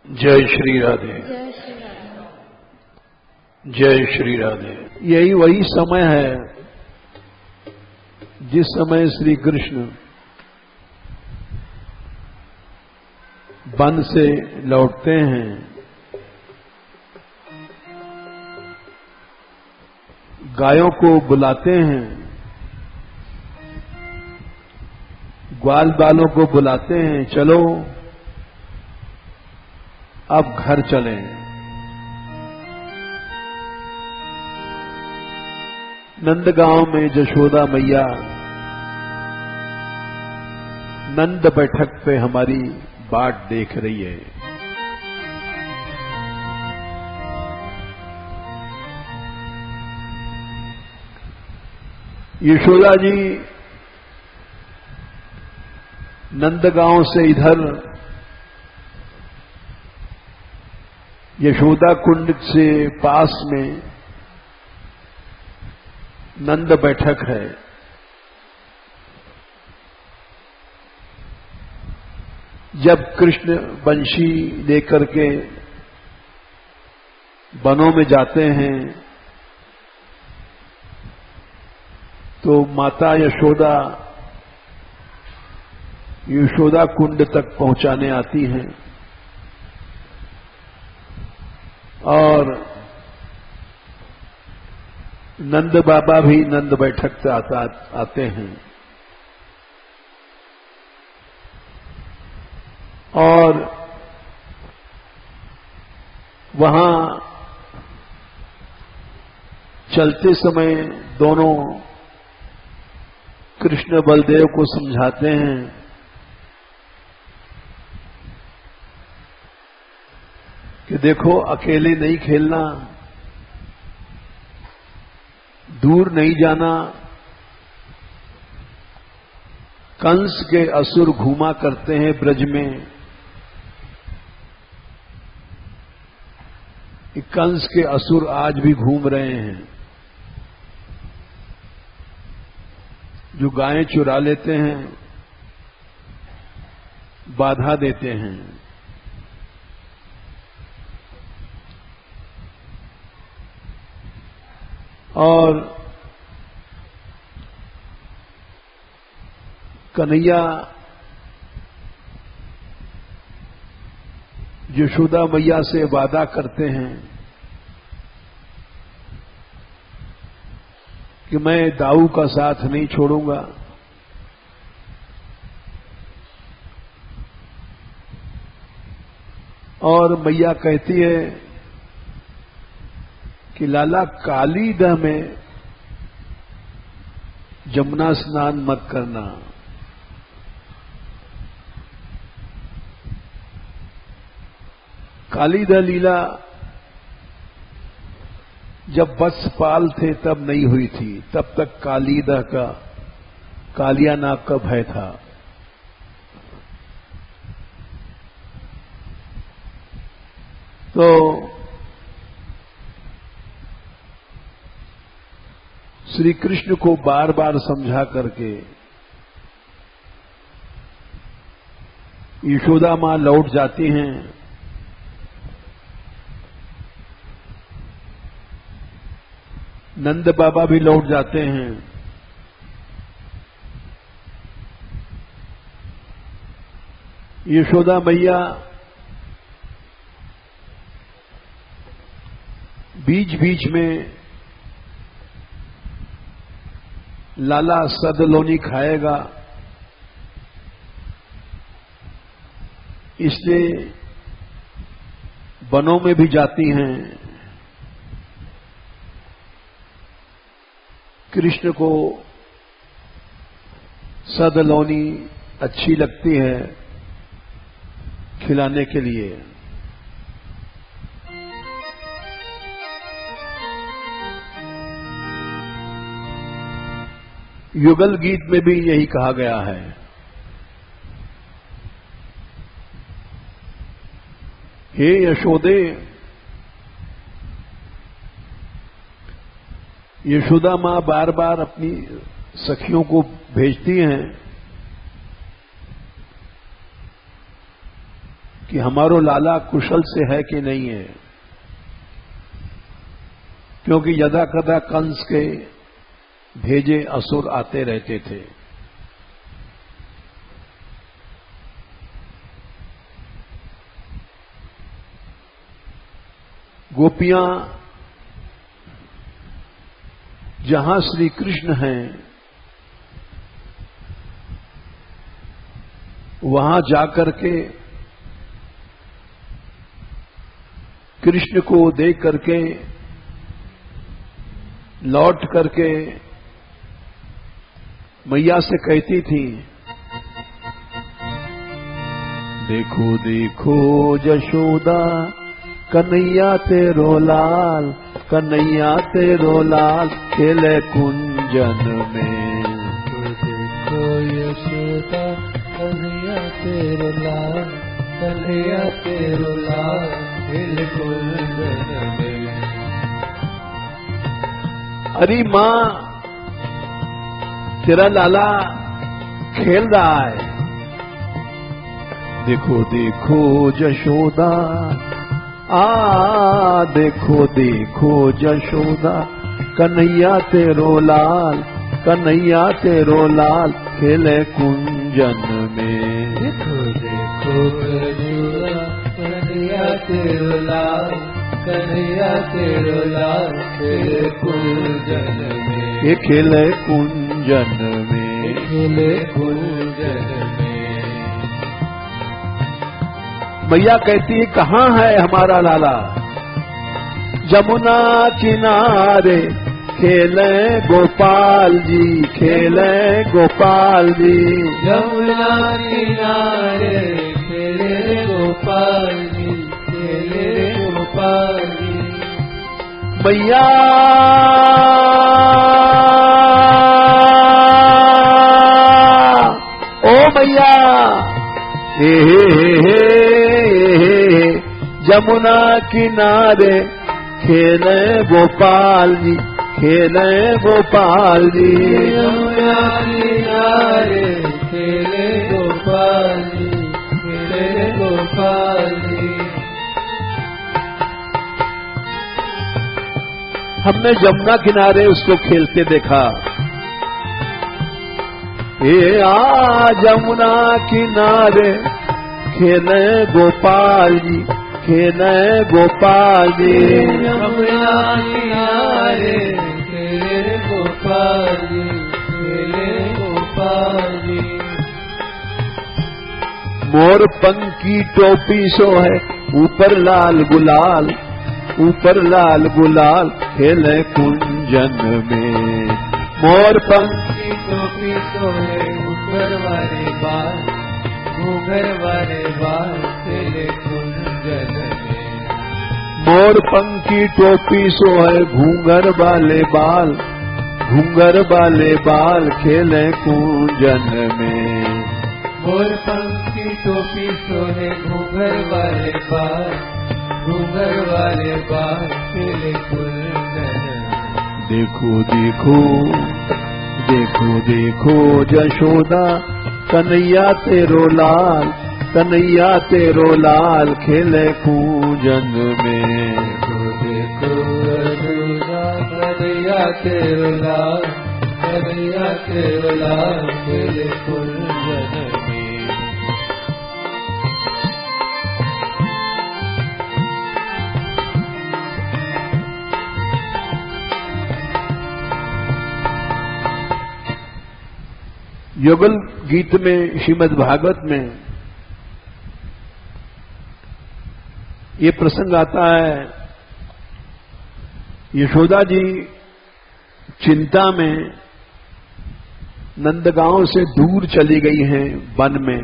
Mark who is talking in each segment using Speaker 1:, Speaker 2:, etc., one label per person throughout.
Speaker 1: जय श्री राधे।
Speaker 2: जय श्री राधे।
Speaker 1: जय श्री राधे। यही वही समय है जिस समय श्री कृष्ण वन से लौटते हैं, गायों को बुलाते हैं, ग्वाल बालों को बुलाते हैं, चलो अब घर चलें। नंदगांव में यशोदा मैया नंद बैठक पे हमारी बाट देख रही है। यशोदा जी नंदगांव से इधर यशोदा कुंड से पास में नंद बैठक है। जब कृष्ण बंशी लेकर के वनों में जाते हैं तो माता यशोदा कुंड तक पहुंचाने आती हैं और नंद बाबा भी नंद बैठक से आते हैं और वहां चलते समय दोनों कृष्ण बलदेव को समझाते हैं कि देखो अकेले नहीं खेलना, दूर नहीं जाना। कंस के असुर घूमा करते हैं ब्रज में। कंस के असुर आज भी घूम रहे हैं, जो गायें चुरा लेते हैं, बाधा देते हैं। और कन्हैया यशोदा मैया से वादा करते हैं कि मैं दाऊ का साथ नहीं छोड़ूंगा। और मैया कहती है कि लाला कालीदह में जमुना स्नान मत करना। कालीदह लीला जब वत्सपाल थे तब नहीं हुई थी, तब तक कालीदह का कालिया नाग का भय था। तो श्री कृष्ण को बार बार समझा करके यशोदा मां लौट जाती हैं। नंद बाबा भी लौट जाते हैं। यशोदा मैया बीच बीच में लाला सदलोनी खाएगा इसलिए वनों में भी जाती हैं। कृष्ण को सदलोनी अच्छी लगती है खिलाने के लिए। युगल गीत में भी यही कहा गया है। हे यशोदे, यशोदा मां बार बार अपनी सखियों को भेजती हैं कि हमारो लाला कुशल से है कि नहीं है, क्योंकि यदा कदा कंस के भेजे असुर आते रहते थे। गोपियां जहां श्री कृष्ण हैं वहां जाकर के कृष्ण को देख करके लौट करके मैया से कहती थी, देखो देखो जशोदा कन्हैया तेरो लाल, कन्हैया तेरो लाल खेले कुंजन में।
Speaker 2: देखो यशोदा कन्हैया तेरो लाल, कन्हैया तेरो लाल खेले कुंजन में।
Speaker 1: अरे मां तेरा लाला खेल रहा है। देखो देखो जशोदा, देखो देखो जशोदा कन्हैया तेरो लाल, कन्हैया तेरो लाल खेले कुंजन में।
Speaker 2: देखो देखो जशोदा कन्हैया तेरो लाल, कन्हैया तेरो लाल खेले कुंजन में।
Speaker 1: ये खेले कुंजन में,
Speaker 2: खेले कुंजन में।
Speaker 1: मैया कहती है कहाँ है हमारा लाला? जमुना किनारे खेले गोपाल जी, खेले गोपाल जी।
Speaker 2: जमुना किनारे खेले गोपाल जी, खेले गोपाल जी।
Speaker 1: मैया ओ मैया हे जमुना किनारे खेले गोपाल जी, खेले गोपाल जी।
Speaker 2: यमुना किनारे खेले गोपाल जी, खेले गोपाल जी।
Speaker 1: हमने जमुना किनारे उसको खेलते देखा। जमुना किनारे खेले गोपाल जी, खेले गोपाल जी।
Speaker 2: यमुना किनारे खेले गोपाल जी, खेले गोपाल जी।
Speaker 1: मोर पंख की टोपी सो है ऊपर लाल गुलाल, ऊपर लाल गुलाल खेले कुंजन में। मोर पंख
Speaker 2: की टोपी सोहे ऊपर वाले बाल, घूंघर वाले बाल खेले कुंजन में।
Speaker 1: मोर पंख की टोपी सो है घूंघर वाले बाल, घूंघर वाले बाल खेले कुंजन में।
Speaker 2: मोर पंख की टोपी सोहे घूंघर वाले बाल, घूंघर वाले बाल खेले कुंजन में।
Speaker 1: देखो देखो देखो देखो जशोदा कन्हैया तेरो लाल, कन्हैया तेरो लाल खेले कुंजन में।
Speaker 2: देखो यशोदा कन्हैया तेरो लाल, कन्हैया तेरो लाल खेले कुंजन में।
Speaker 1: युगल गीत में श्रीमद् भागवत में ये प्रसंग आता है। यशोदा जी चिंता में नंदगांव से दूर चली गई हैं वन में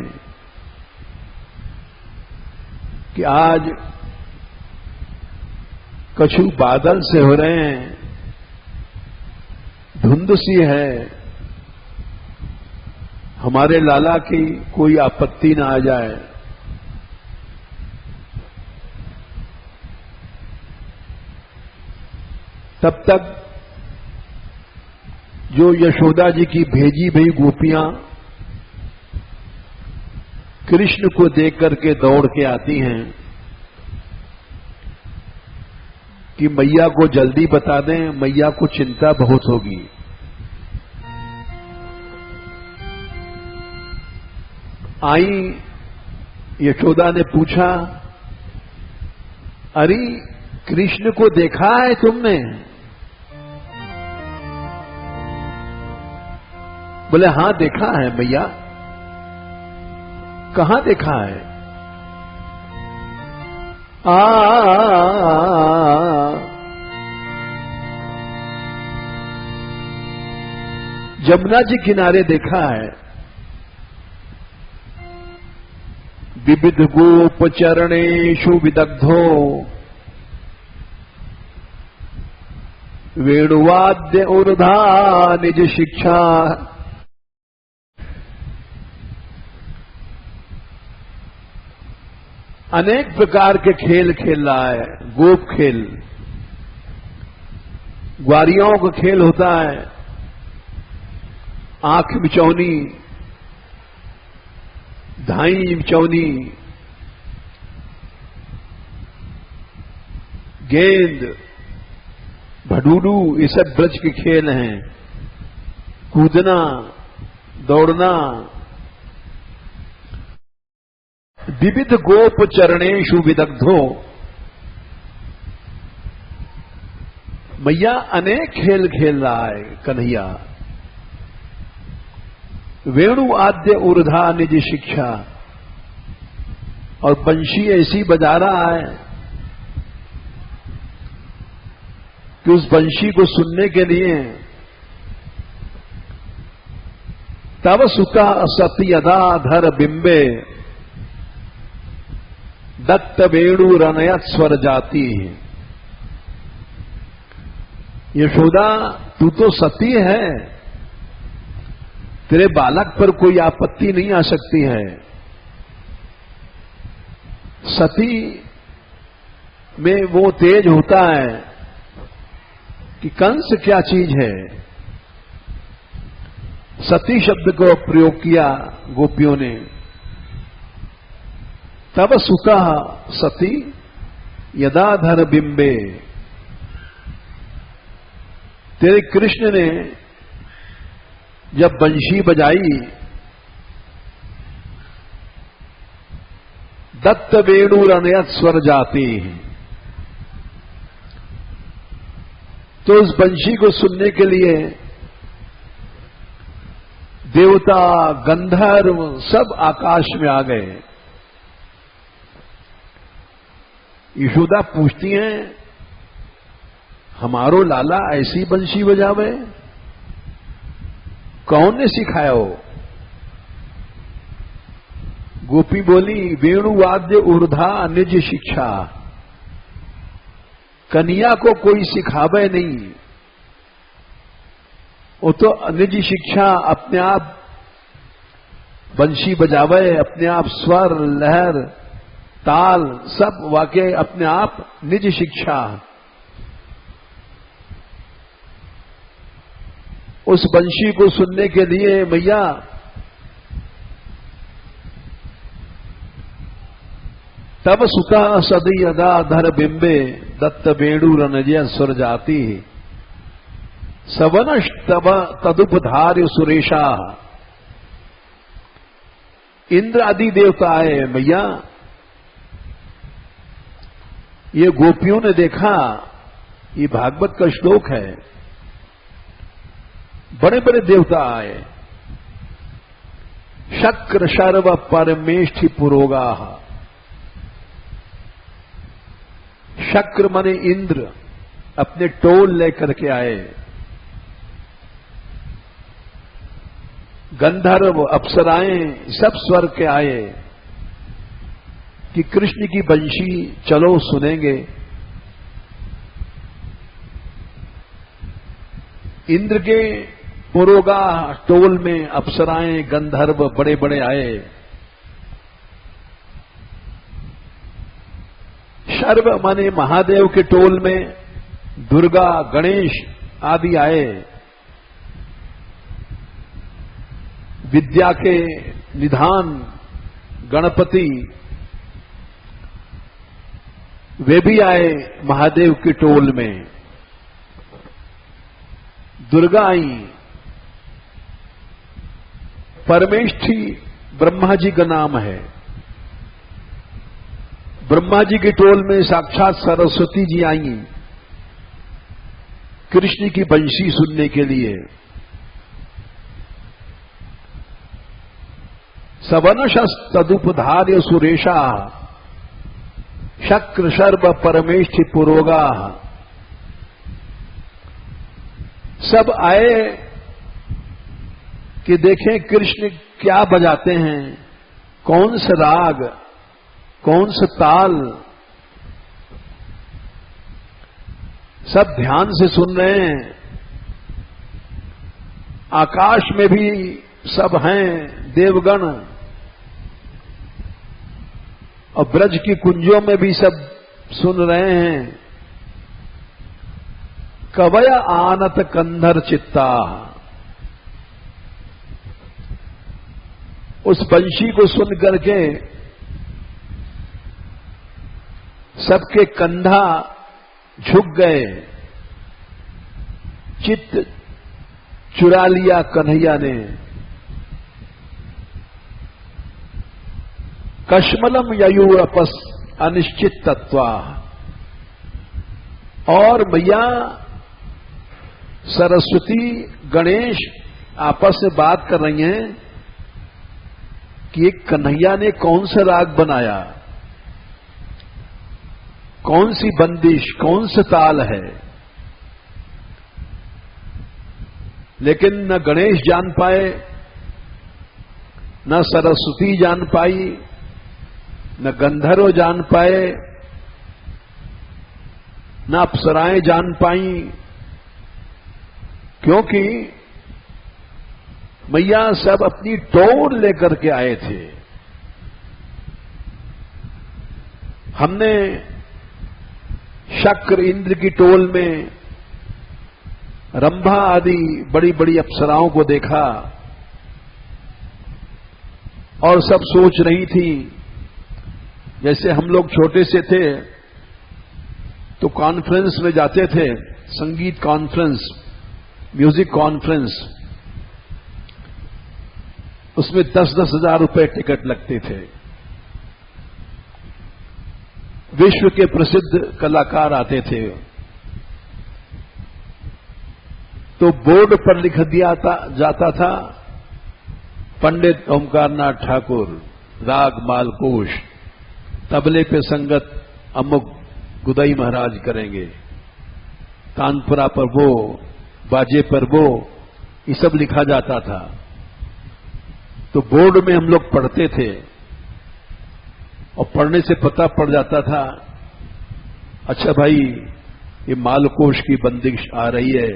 Speaker 1: कि आज कछु बादल से हो रहे हैं, धुंध सी है, हमारे लाला की कोई आपत्ति ना आ जाए। तब तक जो यशोदा जी की भेजी भई गोपियां कृष्ण को देख करके दौड़ के आती हैं कि मैया को जल्दी बता दें, मैया को चिंता बहुत होगी। आई यशोदा ने पूछा, अरे कृष्ण को देखा है तुमने? बोले हां देखा है मैया। कहां देखा है? यमुना जी किनारे देखा है। विविध गोप चरणेषु विदग्धो वेणुवाद्य ऊर्धा निज शिक्षा। अनेक प्रकार के खेल खेल रहा है। गोप खेल, ग्वारियों का खेल होता है, आंख बिचौनी, धाई बिचौनी, गेंद, भडूडू, ये सब ब्रज के खेल हैं। कूदना, दौड़ना। विविध गोप चरणेषु विदग्धो, मैया अनेक खेल खेल रहा है कन्हैया। वेणु आद्य ऊर्धा निज शिक्षा, और बंशी ऐसी बजा रहा है कि उस बंशी को सुनने के लिए तब सुता सत्यदा धर बिंबे दत्त वेणु रनयत स्वर जाती है। यशोदा तू तो सती है, तेरे बालक पर कोई आपत्ति नहीं आ सकती है। सती में वो तेज होता है कि कंस क्या चीज है। सती शब्द को प्रयोग किया गोपियों ने। तब सुता सती यदाधर बिंबे, तेरे कृष्ण ने जब बंशी बजाई, दत्त वेणु रणयत स्वर जाती, तो उस बंशी को सुनने के लिए देवता, गंधर्व सब आकाश में आ गए। यशोदा पूछती हैं, हमारो लाला ऐसी बंशी बजावे? कौन ने सिखाया हो? गोपी बोली, वेणु वाद्य ऊर्धा निज शिक्षा। कन्या को कोई सिखावे नहीं, वो तो निज शिक्षा अपने आप बंशी बजावे, अपने आप स्वर, लहर, ताल सब वाकई अपने आप निज शिक्षा। उस बंशी को सुनने के लिए मैया तब सुता सदी अदा धर बिंबे दत्त वेणु रनजय स्वर जाती सवनश तब तदुपधार्य सुरेशा। इंद्र आदि देवता आए मैया। ये गोपियों ने देखा, ये भागवत का श्लोक है। बड़े बड़े देवता आए। शक्र शर्व परमेष्ठि पुरोगा। शक्र माने इंद्र अपने टोल लेकर के आए। गंधर्व, अप्सराएं सब स्वर्ग के आए कि कृष्ण की बंशी चलो सुनेंगे। इंद्र के पुरोगा टोल में अप्सराएं, गंधर्व बड़े बड़े आए। शर्व माने महादेव के टोल में दुर्गा, गणेश आदि आए। विद्या के निधान गणपति वे भी आए महादेव की टोल में, दुर्गा आई, परमेष्ठी ब्रह्मा जी का नाम है। ब्रह्मा जी की टोल में साक्षात सरस्वती जी आई कृष्ण की बंशी सुनने के लिए। सवनशस्तदुपधार्य सुरेशा शक्र शर्व परमेष्ठि पुरोगा। सब आए कि देखें कृष्ण क्या बजाते हैं, कौन सा राग, कौन सा ताल। सब ध्यान से सुन रहे हैं। आकाश में भी सब हैं देवगण, और ब्रज की कुंजों में भी सब सुन रहे हैं। कवय आनत कंधर चित्ता। उस बंशी को सुन करके सबके कंधा झुक गए। चित्त चुरा लिया कन्हैया ने। कश्मलम ययूरपस अनिश्चित तत्वा। और मैया सरस्वती गणेश आपस में बात कर रही हैं कि कन्हैया ने कौन सा राग बनाया, कौन सी बंदिश, कौन सा ताल है। लेकिन न गणेश जान पाए, न सरस्वती जान पाई, न गंधर्व जान पाए, न अप्सराएं जान पाई, क्योंकि मैया सब अपनी टोर लेकर के आए थे। हमने शक्र इंद्र की टोल में रंभा आदि बड़ी बड़ी अप्सराओं को देखा और सब सोच रही थी। जैसे हम लोग छोटे से थे तो कॉन्फ्रेंस में जाते थे, संगीत कॉन्फ्रेंस, म्यूजिक कॉन्फ्रेंस, उसमें 10-10 हजार रुपए टिकट लगते थे। विश्व के प्रसिद्ध कलाकार आते थे, तो बोर्ड पर लिख दिया जाता था पंडित ओमकारनाथ ठाकुर, राग मालकोश, तबले पे संगत अमुक गुदई महाराज करेंगे, तानपुरा पर वो, बाजे पर वो, ये सब लिखा जाता था। तो बोर्ड में हम लोग पढ़ते थे और पढ़ने से पता पड़ जाता था, अच्छा भाई ये मालकोश की बंदिश आ रही है,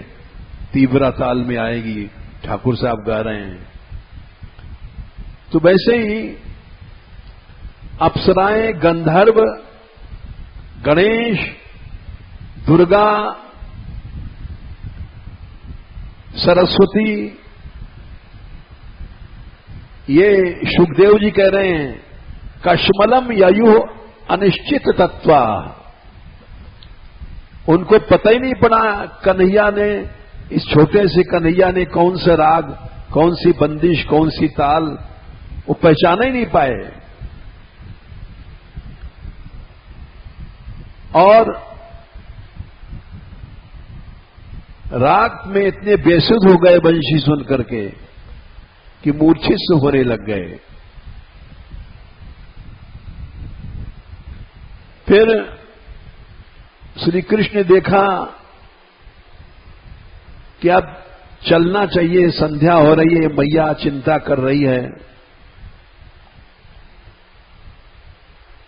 Speaker 1: तीव्रा ताल में आएगी, ठाकुर साहब गा रहे हैं। तो वैसे ही अप्सराएं, गंधर्व, गणेश, दुर्गा, सरस्वती, ये सुखदेव जी कह रहे हैं कश्मलम ययु अनिश्चित तत्वा। उनको पता ही नहीं पड़ा कन्हैया ने, इस छोटे से कन्हैया ने कौन सा राग, कौन सी बंदिश, कौन सी ताल, वो पहचान ही नहीं पाए। और राग में इतने बेसुध हो गए बंशी सुन करके कि मूर्छित से होने लग गए। फिर श्री कृष्ण ने देखा कि अब चलना चाहिए, संध्या हो रही है, मैया चिंता कर रही है।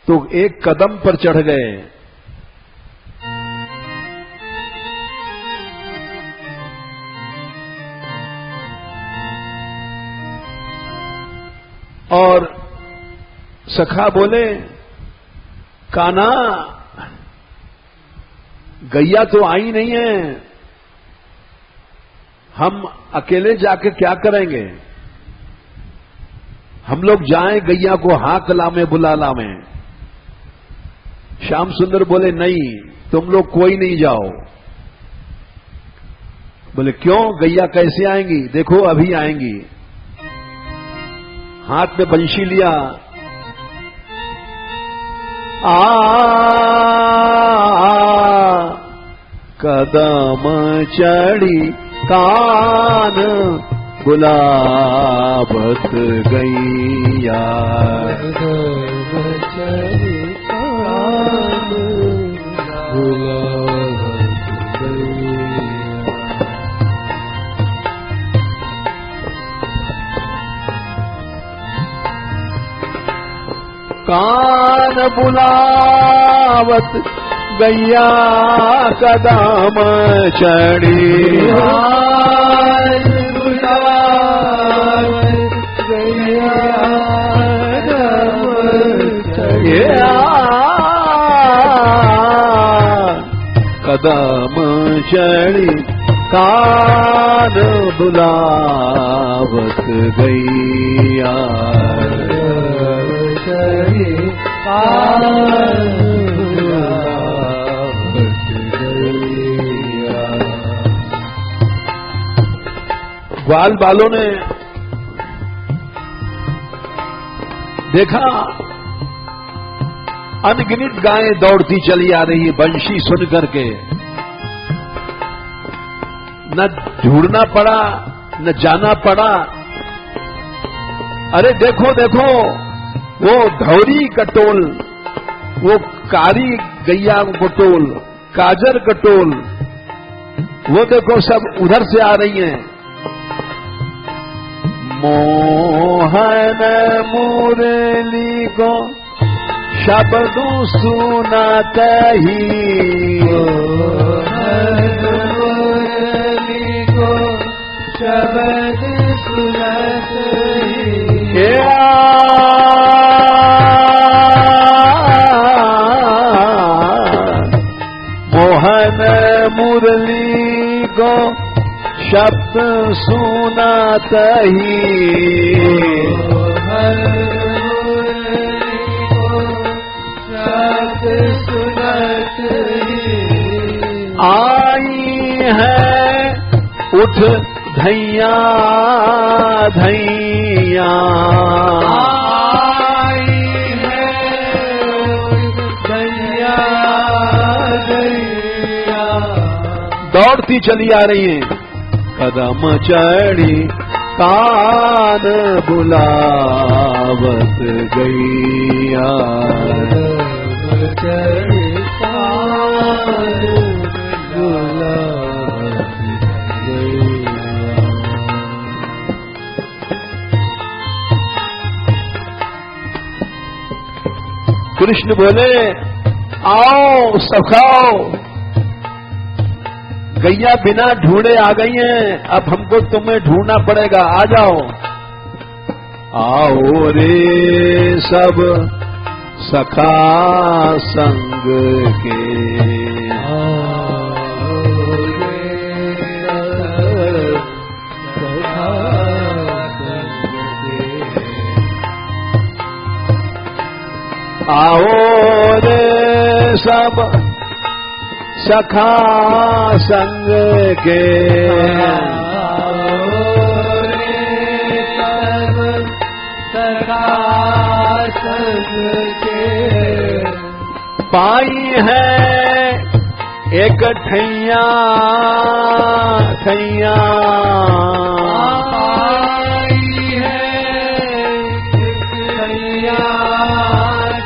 Speaker 1: तो एक कदम पर चढ़ गए और सखा बोले, कान्हा गैया तो आई नहीं है, हम अकेले जाके क्या करेंगे? हम लोग जाएं गैया को हाक लामें बुला लामें। श्याम सुंदर बोले नहीं, तुम लोग कोई नहीं जाओ। बोले क्यों? गैया कैसे आएंगी? देखो अभी आएंगी। हाथ में बंशी लिया, कदम चढ़ी कान बुलावत गैया,
Speaker 2: कदम चढ़ी कान बुलावत गैया।
Speaker 1: कान बुलावत गैया कदम चढ़ी,
Speaker 2: कान बुलावत गैया
Speaker 1: कदम चढ़ी, कान बुलावत गैया, ग्वाल बालों ने देखा अनगिनत गायें दौड़ती चली आ रही है बंशी सुन करके। न ढूंढना पड़ा न जाना पड़ा। अरे देखो देखो, वो धौरी कटोल, वो कारी गैया कटोल, काजर कटोल, वो देखो सब उधर से आ रही हैं। मोहन मुरली को शब्द सुनात ही,
Speaker 2: मोहन मुरली को शब्द सुनात ही,
Speaker 1: मोहन मुरली को शब्द सुनात ही,
Speaker 2: शब्द सुनात ही,
Speaker 1: आई है उठ धैया धैया,
Speaker 2: आई है धैया धैया,
Speaker 1: दौड़ती चली आ रही हैं। कदम चढ़ी कान बुलावत गैया,
Speaker 2: कदम चढ़ी कान बुलावत गैया।
Speaker 1: कृष्ण बोले आओ सब खाओ, गैया बिना ढूंढे आ गई हैं, अब हमको तुम्हें ढूंढना पड़ेगा, आ जाओ। आओ रे सब सखा संग के, आओ रे सब सखा संग के,
Speaker 2: सखा संग के,
Speaker 1: पाई है एक ठैया ठैया,
Speaker 2: पाई है एक ठैया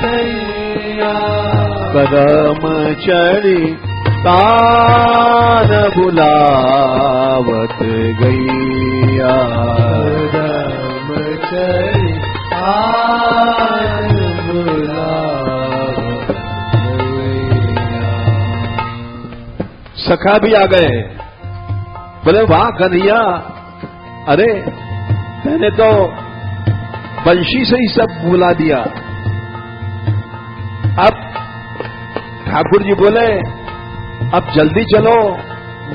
Speaker 2: ठैया,
Speaker 1: कदम चढ़ी कान बुलावत गैया,
Speaker 2: कदम चढ़ी कान बुलावत गैया।
Speaker 1: सखा भी आ गए। बोले वाह कन्हैया, अरे मैंने तो बंशी से ही सब बुला दिया। अब ठाकुर जी बोले अब जल्दी चलो,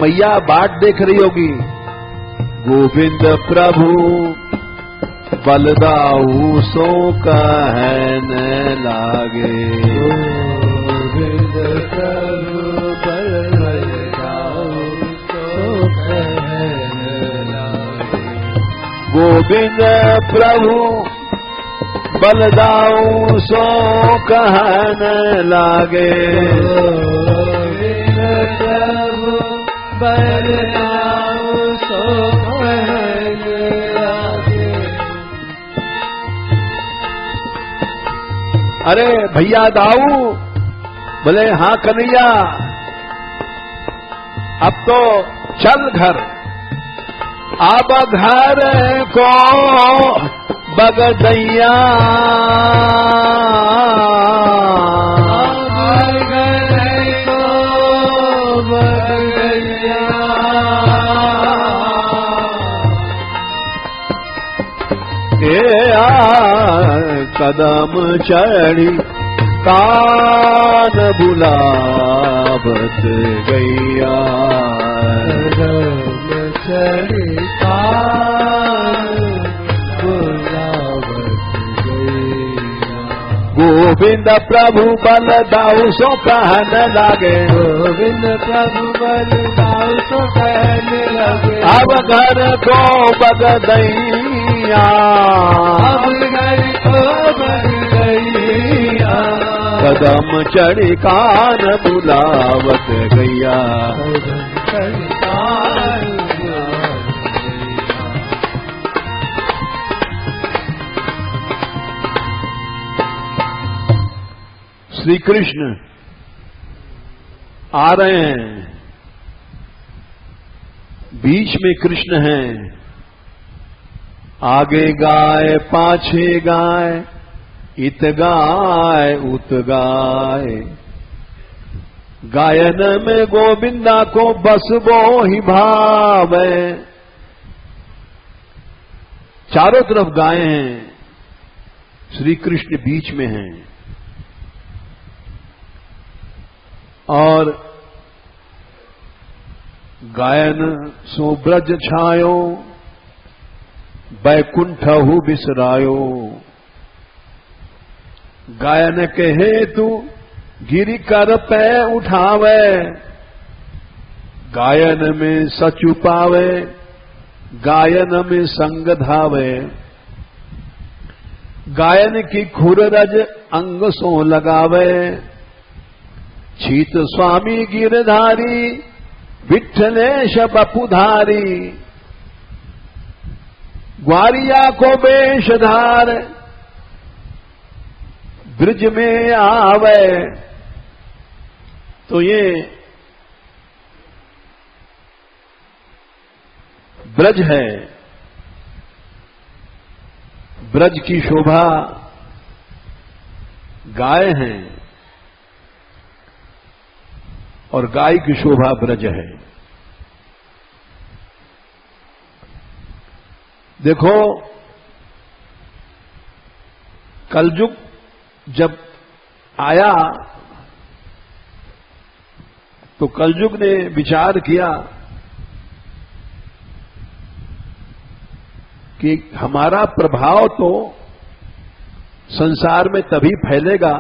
Speaker 1: मैया बाट देख रही होगी। गोविंद प्रभु बलदाऊ सो कहने लागे।
Speaker 2: गोविंद प्रभु बलदाऊ सो कहने लागे।
Speaker 1: गोविंद प्रभु बलदाऊ सो कहने लागे।
Speaker 2: गोविंद प्रभु बलदाऊ सो कहने लागे।
Speaker 1: अरे भैया दाऊ, बोले हाँ कन्हैया, अब तो चल घर। अब घर को बगदैया,
Speaker 2: घर को बगदैया।
Speaker 1: कदम चढ़ी कान बुलावत गैया।
Speaker 2: कदम चढ़ी कान बुलावत गैया।
Speaker 1: गोविंद प्रभु बलदाऊ सो कहने लागे।
Speaker 2: गोविंद प्रभु बलदाऊ सो कहने लगे।
Speaker 1: अब घर को बगदैया,
Speaker 2: अब घर को बगदैया।
Speaker 1: कदम चढ़ी कान बुलावत गैया।
Speaker 2: कदम चढ़ी कान बुलावत गैया।
Speaker 1: श्री कृष्ण आ रहे हैं, बीच में कृष्ण हैं। आगे गाय पाछे गाय, इत गाय उत गाय। गायन में गोविंदा को बस वो ही भावे। चारों तरफ गाय हैं, श्री कृष्ण बीच में हैं। और गायन सो ब्रज छायो, बैकुंठहु बिसरायो। गायन के हेतु गिरि कर पै उठावे। गायन में सचु पावे, गायन में संग धावे। गायन की खुर रज अंग सो लगावे। छीत स्वामी गिरधारी, विठ्ठलेश बपुधारी। ग्वारिया को वेशधार, ब्रज में आवे। तो ये ब्रज है, ब्रज की शोभा गाय हैं और गाय की शोभा ब्रज है। देखो, कलयुग जब आया तो कलयुग ने विचार किया कि हमारा प्रभाव तो संसार में तभी फैलेगा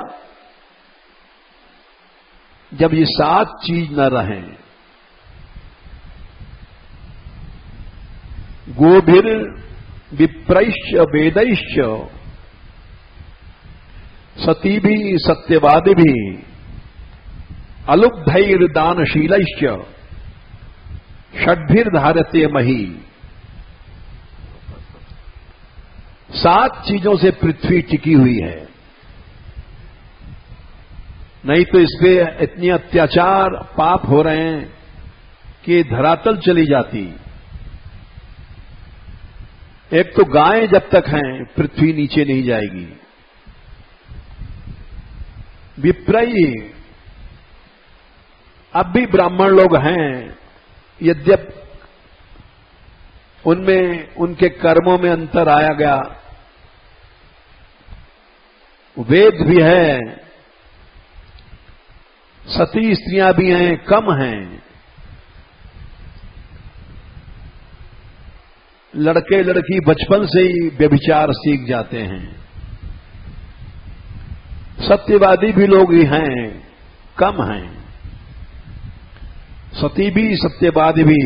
Speaker 1: जब ये 7 चीज न रहें। गोभिर विप्रैश्च वेदैश्च, सती भी सत्यवादी भी, अलुब्धैर दानशीलैश्च, षड्भिर धारते मही। 7 चीजों से पृथ्वी टिकी हुई है, नहीं तो इस पे इतने अत्याचार पाप हो रहे हैं कि धरातल चली जाती। एक तो गायें जब तक हैं पृथ्वी नीचे नहीं जाएगी। विप्रयी, अब भी ब्राह्मण लोग हैं, यद्यप उनमें उनके कर्मों में अंतर आया गया। वेद भी है, सती स्त्रियां भी हैं, कम हैं। लड़के लड़की बचपन से ही व्यभिचार सीख जाते हैं। सत्यवादी भी लोग ही हैं, कम हैं। सती भी सत्यवादी भी,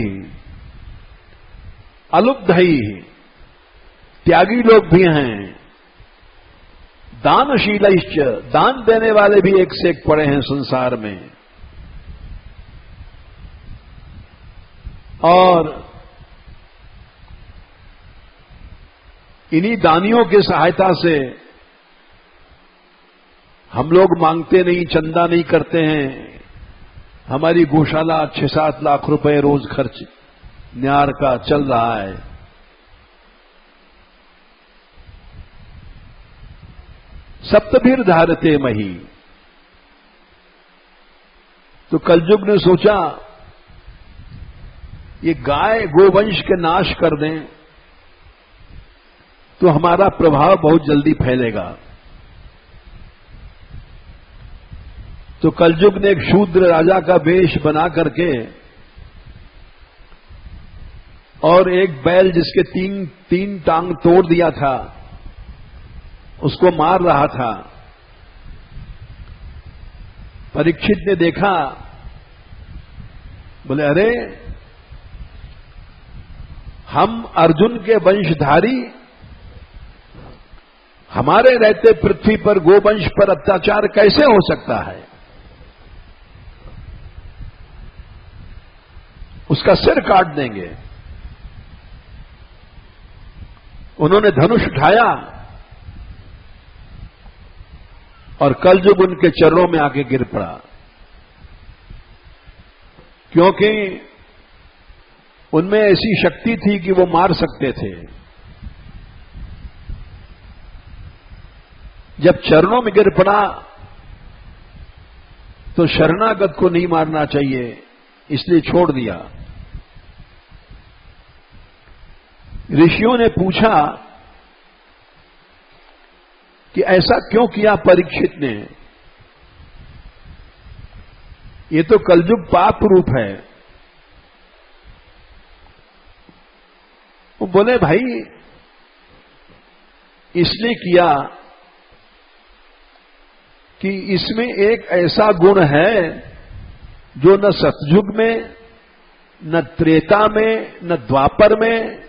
Speaker 1: अलुब्ध ही त्यागी लोग भी हैं। दानशीलश्च, दान देने वाले भी एक से एक पड़े हैं संसार में। और इन्हीं दानियों की सहायता से हम लोग मांगते नहीं, चंदा नहीं करते हैं। हमारी गौशाला 6-7 लाख रुपए रोज खर्च न्यार का चल रहा है। सप्तभिर धारते मही। तो कलयुग ने सोचा ये गाय गोवंश के नाश कर दें तो हमारा प्रभाव बहुत जल्दी फैलेगा। तो कलयुग ने एक शूद्र राजा का वेश बना करके और एक बैल जिसके तीन टांग तोड़ दिया था उसको मार रहा था। परीक्षित ने देखा, बोले अरे हम अर्जुन के वंशधारी, हमारे रहते पृथ्वी पर गोवंश पर अत्याचार कैसे हो सकता है? उसका सिर काट देंगे। उन्होंने धनुष उठाया और कलयुग उनके चरणों में आके गिर पड़ा, क्योंकि उनमें ऐसी शक्ति थी कि वो मार सकते थे। जब चरणों में गिर पड़ा तो शरणागत को नहीं मारना चाहिए, इसलिए छोड़ दिया। ऋषियों ने पूछा कि ऐसा क्यों किया परीक्षित ने? ये तो कलयुग पाप रूप है। वो बोले भाई इसलिए किया कि इसमें एक ऐसा गुण है जो न सतयुग में, न त्रेता में, न द्वापर में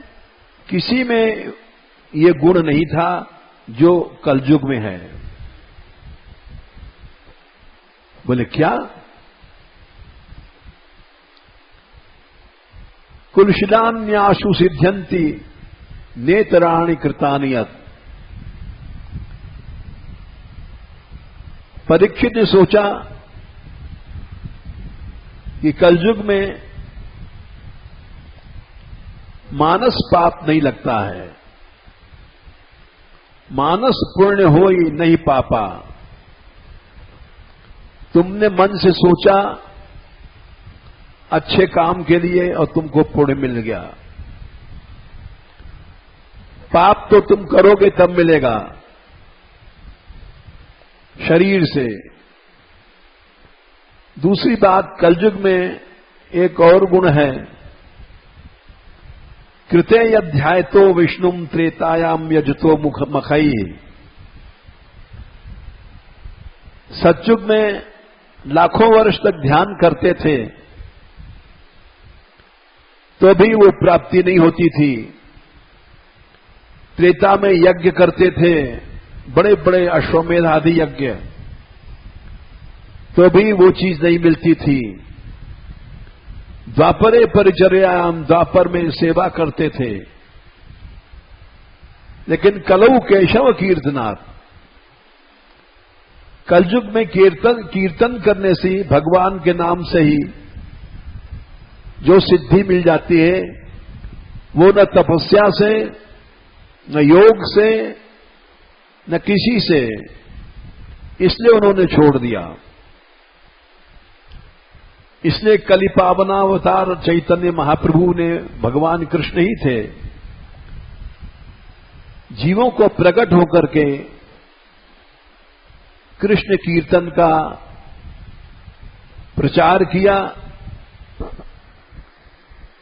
Speaker 1: किसी में ये गुण नहीं था जो कलयुग में है। बोले क्या? कुलशिलान्यासु सिद्ध्यन्ति नेतराणि कृतानि यत्। परीक्षित ने सोचा कि कलयुग में मानस पाप नहीं लगता है, मानस पुण्य हो ही नहीं पापा। तुमने मन से सोचा अच्छे काम के लिए और तुमको पुण्य मिल गया। पाप तो तुम करोगे तब मिलेगा, शरीर से। दूसरी बात, कलयुग में एक और गुण है, कृते यध्यायतो विष्णुम त्रेतायाम यजतो मखई। सतयुग में लाखों वर्ष तक ध्यान करते थे तो भी वो प्राप्ति नहीं होती थी। त्रेता में यज्ञ करते थे, बड़े बड़े अश्वमेध आदि यज्ञ, तो भी वो चीज नहीं मिलती थी। द्वापरे परिचर्याम, द्वापर में सेवा करते थे, लेकिन कलऊ केशव कीर्तनात्। कलयुग में कीर्तन करने से, भगवान के नाम से ही जो सिद्धि मिल जाती है वो न तपस्या से, न योग से, न किसी से, इसलिए उन्होंने छोड़ दिया। इसलिए कलिपावनावतार चैतन्य महाप्रभु ने, भगवान कृष्ण ही थे, जीवों को प्रकट होकर के कृष्ण कीर्तन का प्रचार किया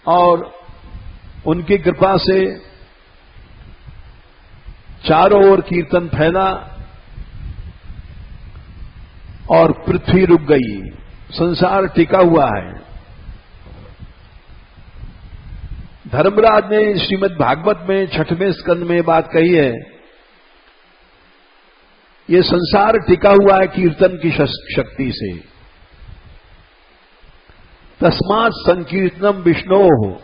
Speaker 1: और उनकी कृपा से चारों ओर कीर्तन फैला और पृथ्वी रुक गई, संसार टिका हुआ है। धर्मराज ने श्रीमद् भागवत में 6वें स्कंद में बात कही है, ये संसार टिका हुआ है कीर्तन की शक्ति से। तस्मात् संकीर्तनम विष्णोः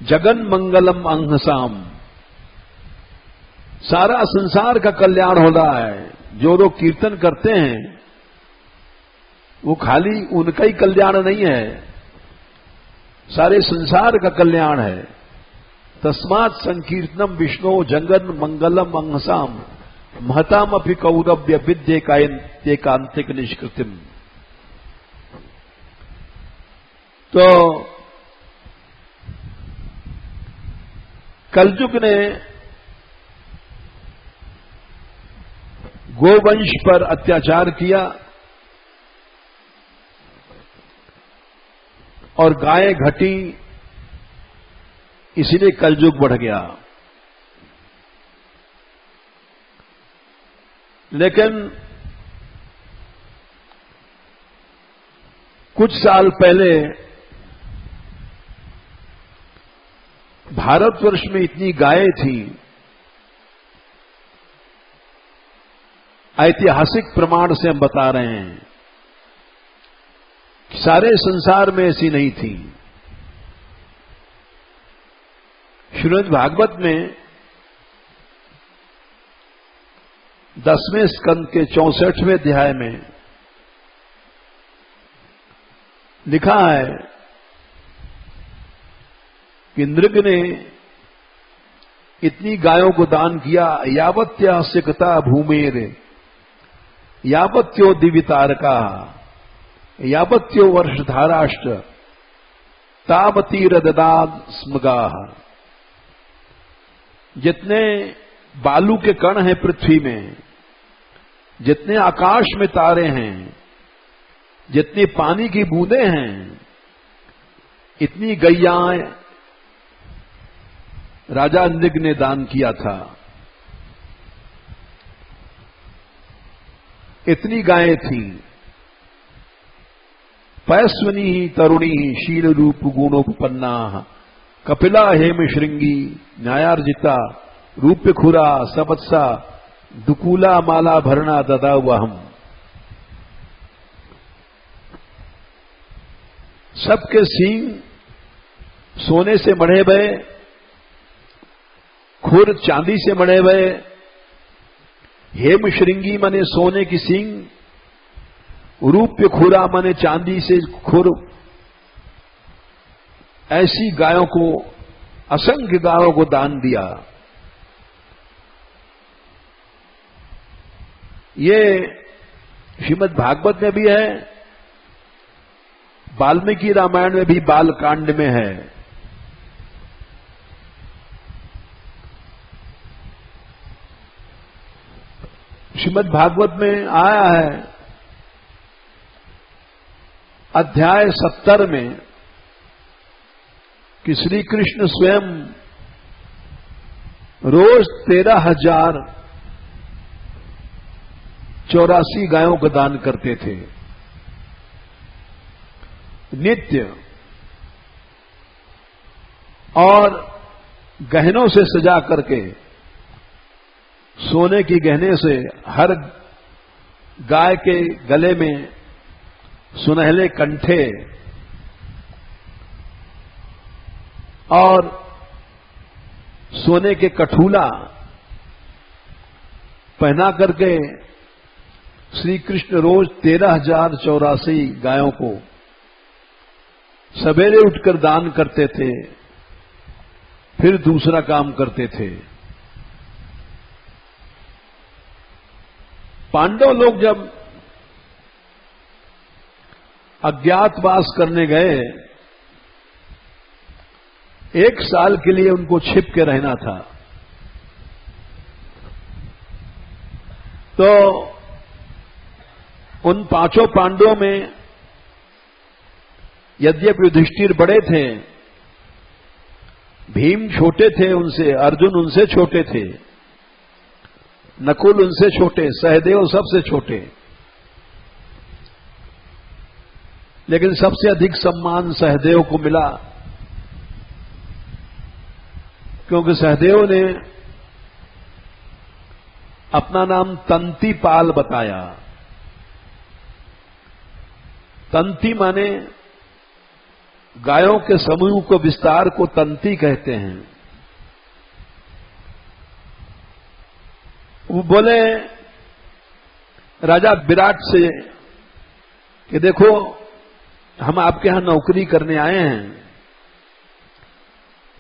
Speaker 1: जगन मंगलम अंहसाम। सारा संसार का कल्याण हो रहा है। जो लोग कीर्तन करते हैं वो खाली उनका ही कल्याण नहीं है, सारे संसार का कल्याण है। तस्मात् संकीर्तनम विष्णु जगन मंगलम अंहसाम महताम अपि कौरव्य विद्ये कांतिक निष्कृतिम। तो कलयुग ने गोवंश पर अत्याचार किया और गायें घटी, इसीलिए कलयुग बढ़ गया। लेकिन कुछ साल पहले भारतवर्ष में इतनी गायें थी, ऐतिहासिक प्रमाण से हम बता रहे हैं कि सारे संसार में ऐसी नहीं थी। श्रीमद् भागवत में 10वें स्कंद के 64वें अध्याय में लिखा है कि नृग ने इतनी गायों को दान किया, यावत्या सिकता भूमेर यावत्यो दिवितारका यावत्यो वर्षधाराष्ट्र तावतीरददाद स्मगा। जितने बालू के कण हैं पृथ्वी में, जितने आकाश में तारे हैं, जितनी पानी की बूंदें हैं, इतनी गैयाएं राजा नृग ने दान किया था। इतनी गायें थी। पैस्वनी तरुणी शील रूप गुणोपन्ना कपिला हेम श्रृंगी न्यायार्जिता रूप्य खुरा सबत्सा दुकूला माला भरना ददा वहम। सबके सींग सोने से मढ़े गए, खुर चांदी से मढ़े गए। हेम श्रृंगी माने सोने की सींग, रूप्य खुरा माने चांदी से खुर। ऐसी गायों को, असंख्य गायों को दान दिया। ये श्रीमद् भागवत में भी है, वाल्मीकि रामायण में भी बालकांड में है। श्रीमद् भागवत में आया है अध्याय 70 में कि श्री कृष्ण स्वयं रोज 13,084 गायों का दान करते थे नित्य, और गहनों से सजा करके, सोने की गहने से हर गाय के गले में सुनहले कंठे और सोने के कठूला पहना करके श्री कृष्ण रोज 13,084 गायों को सवेरे उठकर दान करते थे, फिर दूसरा काम करते थे। पांडव लोग जब अज्ञातवास करने गए, 1 साल के लिए उनको छिप के रहना था। तो उन 5 पांडवों में यद्यपि युधिष्ठिर बड़े थे, भीम छोटे थे उनसे, अर्जुन उनसे छोटे थे, नकुल उनसे छोटे, सहदेव सबसे छोटे, लेकिन सबसे अधिक सम्मान सहदेव को मिला, क्योंकि सहदेव ने अपना नाम तंतीपाल बताया। तंती माने गायों के समूह को, विस्तार को तंती कहते हैं। वो बोले राजा विराट से कि देखो, हम आपके यहां नौकरी करने आए हैं,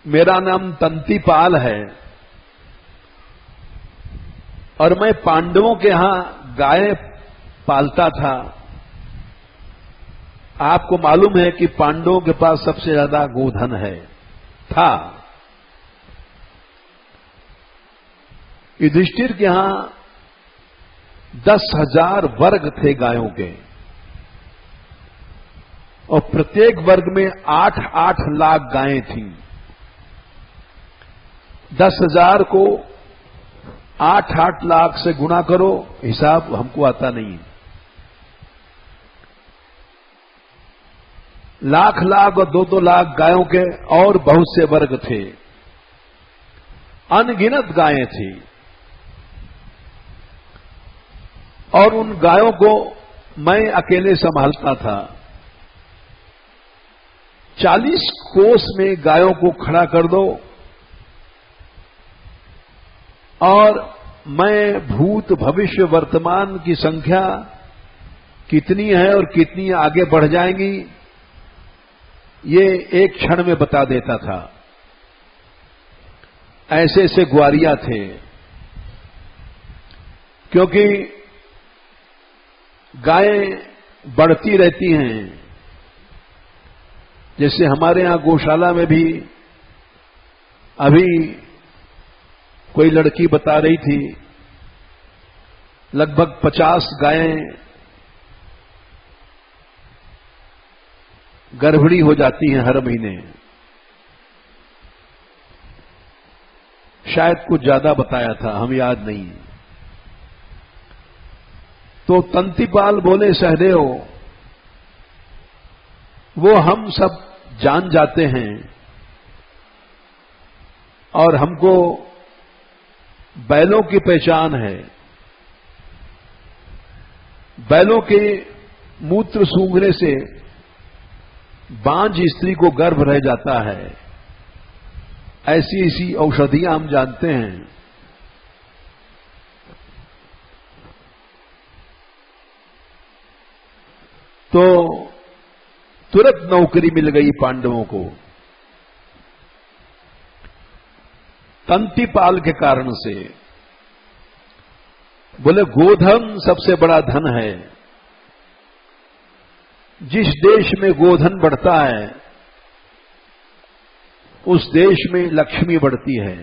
Speaker 1: मेरा नाम तंतीपाल है और मैं पांडवों के यहां गाय पालता था। आपको मालूम है कि पांडवों के पास सबसे ज्यादा गोधन है, था। युधिष्ठिर के यहां 10,000 वर्ग थे गायों के, और प्रत्येक वर्ग में 8-8 लाख गायें थीं। 10,000 को 8-8 लाख से गुणा करो, हिसाब हमको आता नहीं। लाख लाख और 2-2 लाख गायों के और बहुत से वर्ग थे, अनगिनत गायें थी। और उन गायों को मैं अकेले संभालता था। 40 कोस में गायों को खड़ा कर दो और मैं भूत भविष्य वर्तमान की संख्या कितनी है और कितनी आगे बढ़ जाएंगी, ये एक क्षण में बता देता था। ऐसे ऐसे ग्वारिया थे, क्योंकि गायें बढ़ती रहती हैं। जैसे हमारे यहां गौशाला में भी अभी कोई लड़की बता रही थी, लगभग 50 गायें गर्भणी हो जाती हैं हर महीने। शायद कुछ ज्यादा बताया था, हम याद नहीं। तो तंतीपाल बोले, सहदेव, वो हम सब जान जाते हैं और हमको बैलों की पहचान है। बैलों के मूत्र सूंघने से बांझ स्त्री को गर्भ रह जाता है, ऐसी ऐसी औषधियां हम जानते हैं। तो तुरंत नौकरी मिल गई पांडवों को, तंतीपाल के कारण से। बोले गोधन सबसे बड़ा धन है। जिस देश में गोधन बढ़ता है उस देश में लक्ष्मी बढ़ती है।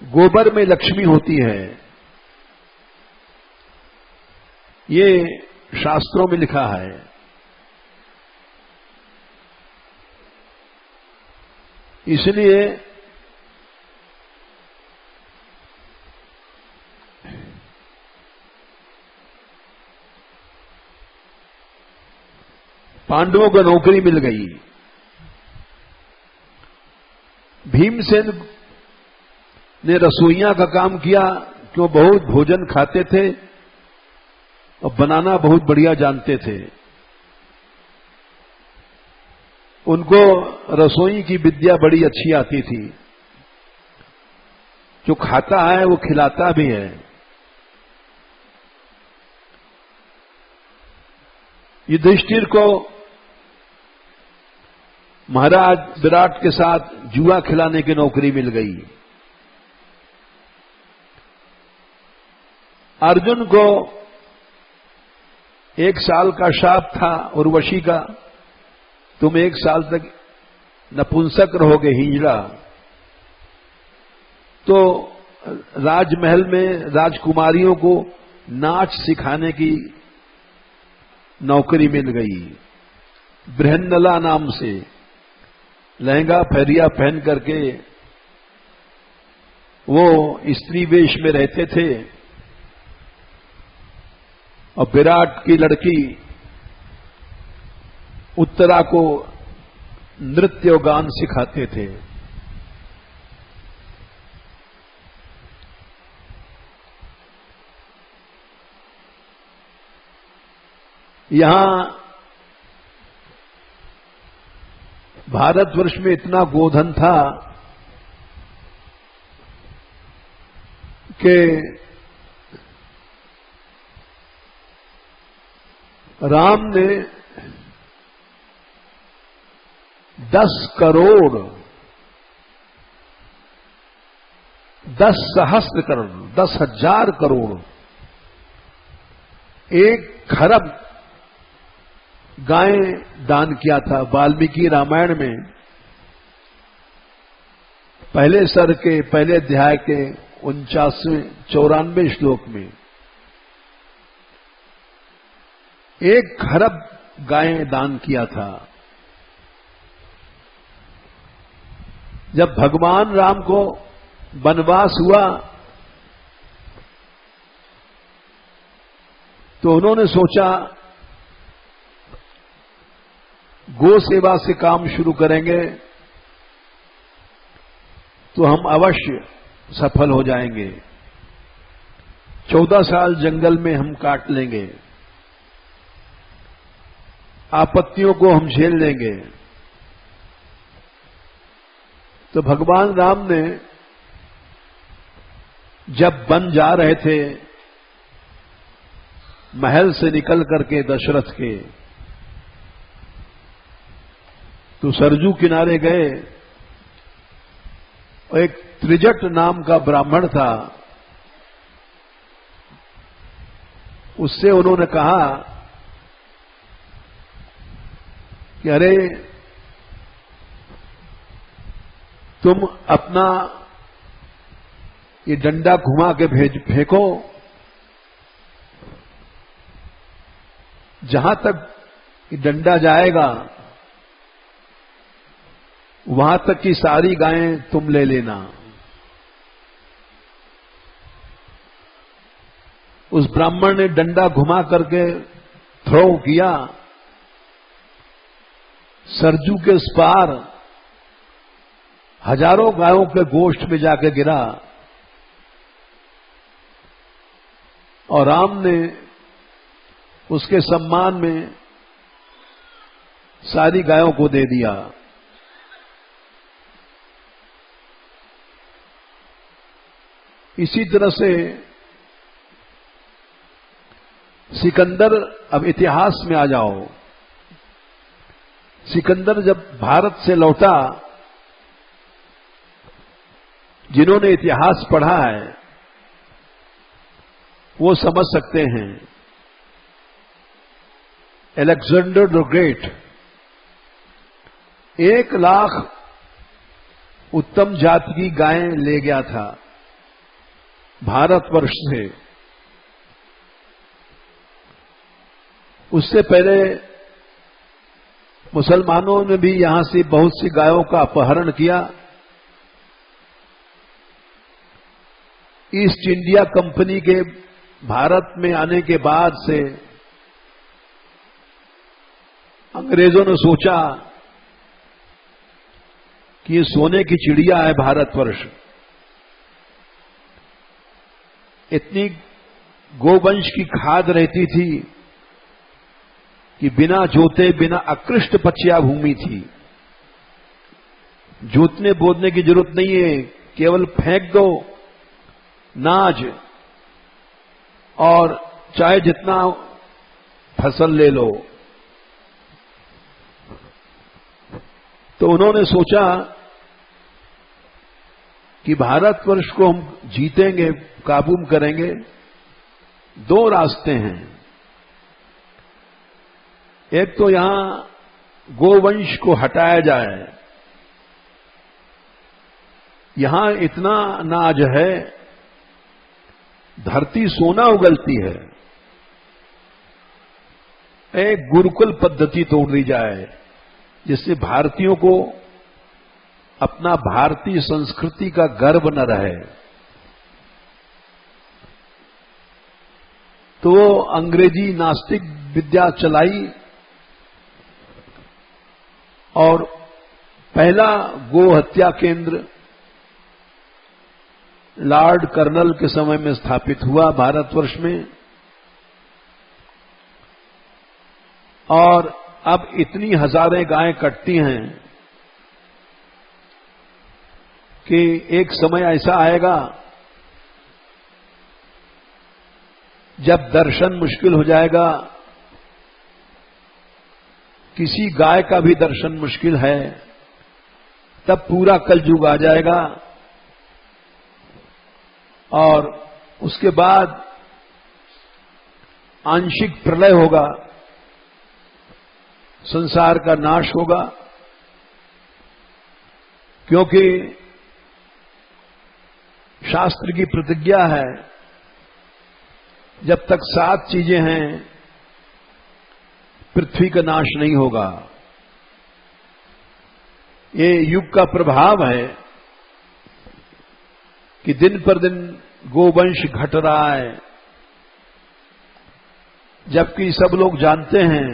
Speaker 1: गोबर में लक्ष्मी होती है, ये शास्त्रों में लिखा है। इसलिए पांडवों को नौकरी मिल गई। भीमसेन ने रसोइया का काम किया, क्यों बहुत भोजन खाते थे और बनाना बहुत बढ़िया जानते थे। उनको रसोई की विद्या बड़ी अच्छी आती थी। जो खाता है वो खिलाता भी है। युधिष्ठिर को महाराज विराट के साथ जुआ खिलाने की नौकरी मिल गई। अर्जुन को 1 साल का शाप था उर्वशी का, तुम 1 साल तक नपुंसक रहोगे, हिजड़ा। तो राजमहल में राजकुमारियों को नाच सिखाने की नौकरी मिल गई। बृहन्नला नाम से लहंगा फहरिया पहन करके वो स्त्री वेश में रहते थे और विराट की लड़की उत्तरा को नृत्य और गान सिखाते थे। यहां भारतवर्ष में इतना गोधन था कि राम ने 10 करोड़ 10 सहस्त्र करोड़ 10,000 करोड़ 1 खरब गायें दान किया था। वाल्मीकि रामायण में पहले सर के पहले अध्याय के 94 श्लोक में 1 खरब गायें दान किया था। जब भगवान राम को वनवास हुआ तो उन्होंने सोचा गो सेवा से काम शुरू करेंगे तो हम अवश्य सफल हो जाएंगे। 14 साल जंगल में हम काट लेंगे, आपत्तियों को हम झेल लेंगे। तो भगवान राम ने जब वन जा रहे थे महल से निकल करके दशरथ के, तो सरजू किनारे गए और एक त्रिजट नाम का ब्राह्मण था, उससे उन्होंने कहा कि अरे तुम अपना ये डंडा घुमा के फेंको, जहां तक ये डंडा जाएगा वहां तक की सारी गायें तुम ले लेना। उस ब्राह्मण ने डंडा घुमा करके थ्रो किया, सरजू के उस पार हजारों गायों के गोश्त में जाकर गिरा और राम ने उसके सम्मान में सारी गायों को दे दिया। इसी तरह से सिकंदर, अब इतिहास में आ जाओ, सिकंदर जब भारत से लौटा, जिन्होंने इतिहास पढ़ा है वो समझ सकते हैं। अलेक्जेंडर द ग्रेट 1 लाख उत्तम जाति की गायें ले गया था भारतवर्ष से। उससे पहले मुसलमानों ने भी यहां से बहुत सी गायों का अपहरण किया। ईस्ट इंडिया कंपनी के भारत में आने के बाद से अंग्रेजों ने सोचा कि ये सोने की चिड़िया है भारतवर्ष, इतनी गोवंश की खाद रहती थी कि बिना जोते बिना अकृष्ट पचिया भूमि थी, जोतने बोदने की जरूरत नहीं है, केवल फेंक दो नाज और चाहे जितना फसल ले लो। तो उन्होंने सोचा कि भारतवर्ष को हम जीतेंगे, काबू में करेंगे, 2 रास्ते हैं। एक तो यहां गोवंश को हटाया जाए, यहां इतना अनाज है, धरती सोना उगलती है, एक गुरुकुल पद्धति तोड़ दी जाए, जिससे भारतीयों को अपना भारतीय संस्कृति का गर्व न रहे। तो वो अंग्रेजी नास्तिक विद्या चलाई और पहला गो हत्या केंद्र लॉर्ड कर्नल के समय में स्थापित हुआ भारतवर्ष में। और अब इतनी हजारें गायें कटती हैं कि एक समय ऐसा आएगा जब दर्शन मुश्किल हो जाएगा, किसी गाय का भी दर्शन मुश्किल है, तब पूरा कलयुग आ जाएगा और उसके बाद आंशिक प्रलय होगा, संसार का नाश होगा। क्योंकि शास्त्र की प्रतिज्ञा है, जब तक 7 चीजें हैं पृथ्वी का नाश नहीं होगा। ये युग का प्रभाव है कि दिन पर दिन गोवंश घट रहा है, जबकि सब लोग जानते हैं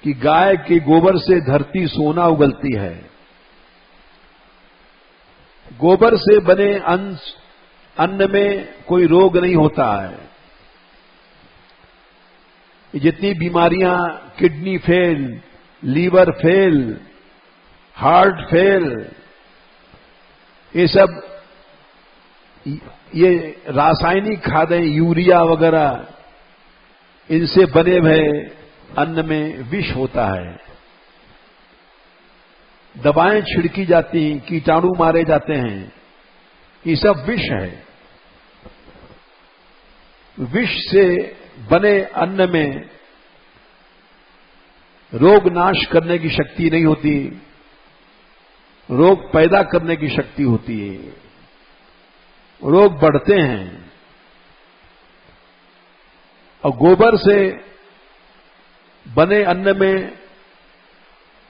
Speaker 1: कि गाय के गोबर से धरती सोना उगलती है। गोबर से बने अन्न में कोई रोग नहीं होता है। जितनी बीमारियां, kidney fail, liver fail, heart fail, ये सब ये रासायनिक खादें, यूरिया वगैरह, इनसे बने हुए अन्न में विष होता है। दवाएं छिड़की जाती, कीटाणु मारे जाते हैं, ये सब विष है। विष से बने अन्न में रोग नाश करने की शक्ति नहीं होती, रोग पैदा करने की शक्ति होती है। रोग बढ़ते हैं। और गोबर से बने अन्न में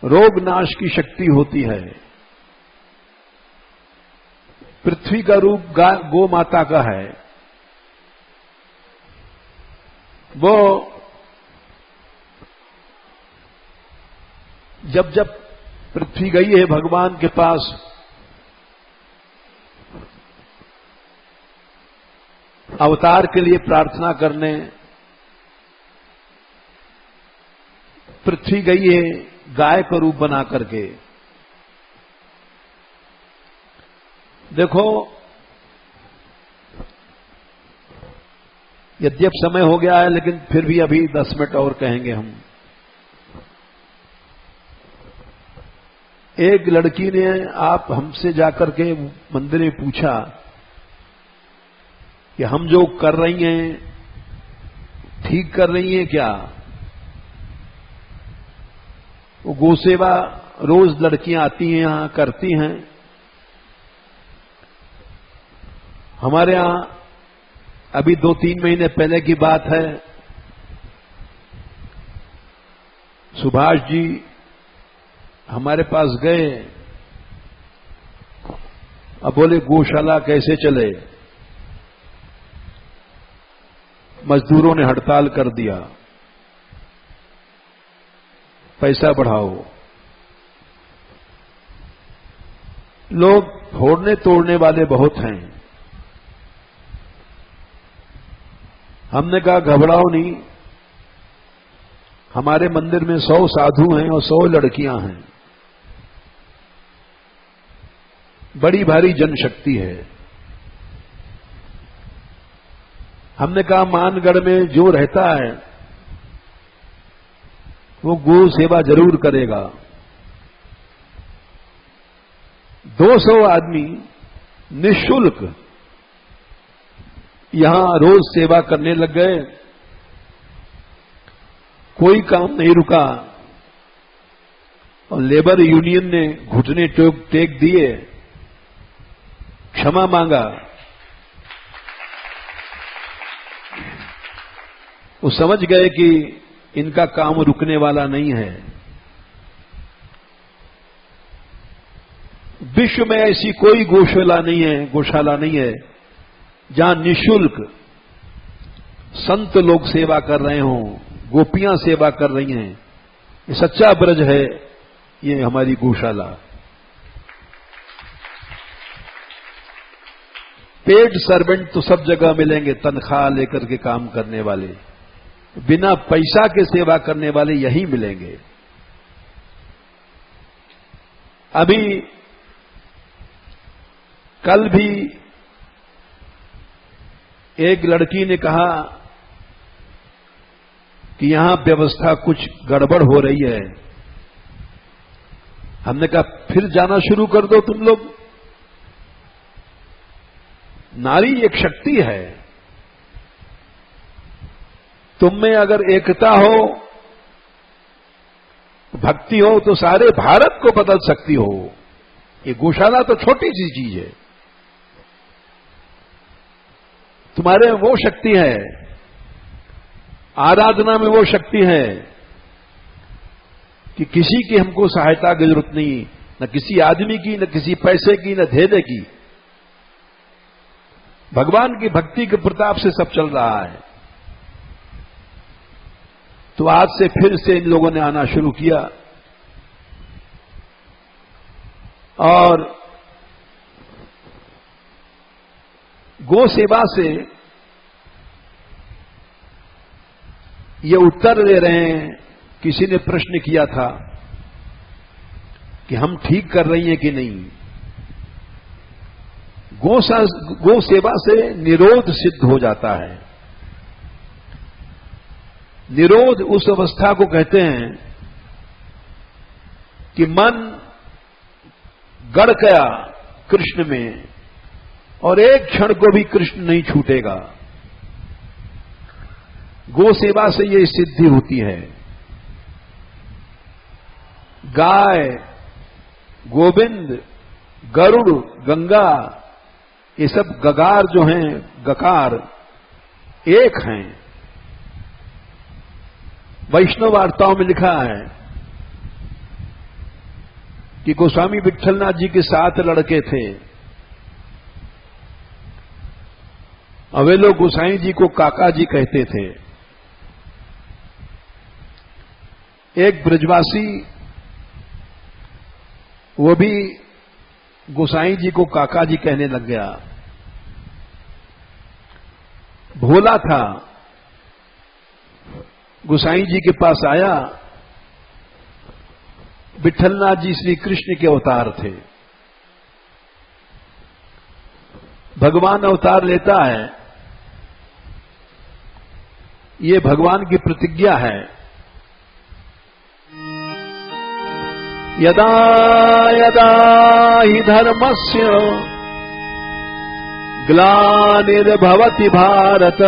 Speaker 1: रोग नाश की शक्ति होती है। पृथ्वी का रूप गो माता का है। वो जब जब पृथ्वी गई है भगवान के पास, अवतार के लिए प्रार्थना करने, पृथ्वी गई है गाय का रूप बना करके। देखो, यद्यप समय हो गया है, लेकिन फिर भी अभी 10 मिनट और कहेंगे हम। एक लड़की ने आप हमसे जाकर के मंदिर में पूछा कि हम जो कर रही हैं ठीक कर रही हैं क्या? वो गोसेवा रोज लड़कियां आती हैं, यहां करती हैं। हमारे यहां अभी 2-3 महीने पहले की बात है, सुभाष जी हमारे पास गए। अब बोले गौशाला कैसे चले? मजदूरों ने हड़ताल कर दिया, पैसा बढ़ाओ। लोग फोड़ने तोड़ने वाले बहुत हैं। हमने कहा घबराओ नहीं, हमारे मंदिर में 100 साधु हैं और 100 लड़कियां हैं। बड़ी भारी जनशक्ति है। हमने कहा मानगढ़ में जो रहता है वो गौ सेवा जरूर करेगा। 200 आदमी निःशुल्क यहां रोज सेवा करने लग गए। कोई काम नहीं रुका और लेबर यूनियन ने घुटने टेक दिए, क्षमा मांगा। वो समझ गए कि इनका काम रुकने वाला नहीं है। विश्व में ऐसी कोई गौशाला नहीं है जहां निःशुल्क संत लोग सेवा कर रहे हों, गोपियां सेवा कर रही हैं। ये सच्चा ब्रज है, ये हमारी गौशाला। पेड सर्वेंट तो सब जगह मिलेंगे, तनख्वाह लेकर के काम करने वाले, बिना पैसा के सेवा करने वाले यही मिलेंगे। अभी कल भी एक लड़की ने कहा कि यहां व्यवस्था कुछ गड़बड़ हो रही है। हमने कहा फिर जाना शुरू कर दो तुम लोग। नारी एक शक्ति है, तुम में अगर एकता हो, भक्ति हो तो सारे भारत को बदल सकती हो। ये गौशाला तो छोटी सी चीज है, तुम्हारे में वो शक्ति है, आराधना में वो शक्ति है कि किसी की हमको सहायता की जरूरत नहीं, न किसी आदमी की, न किसी पैसे की, न धेदे की। भगवान की भक्ति के प्रताप से सब चल रहा है। तो आज से फिर से इन लोगों ने आना शुरू किया और गो सेवा से ये उत्तर दे रहे हैं। किसी ने प्रश्न किया था कि हम ठीक कर रही हैं कि नहीं। गो सेवा से निरोध सिद्ध हो जाता है। निरोध उस अवस्था को कहते हैं कि मन गड़ गया कृष्ण में और एक क्षण को भी कृष्ण नहीं छूटेगा। गो सेवा से ये सिद्धि होती है। गाय, गोविंद, गरुड़, गंगा, ये सब गगार जो हैं, गकार एक हैं। वैष्णव वार्ताओं में लिखा है कि गोस्वामी विट्ठलनाथ जी के 7 लड़के थे और वे लोग गोसाई जी को काका जी कहते थे। एक ब्रजवासी वो भी गोसाई जी को काका जी कहने लग गया। भोला था, गोसाई जी के पास आया। विट्ठलनाथ जी श्री कृष्ण के अवतार थे। भगवान अवतार लेता है, ये भगवान की प्रतिज्ञा है। यदा यदा हि धर्मस्य ग्लानिर्भवति भारत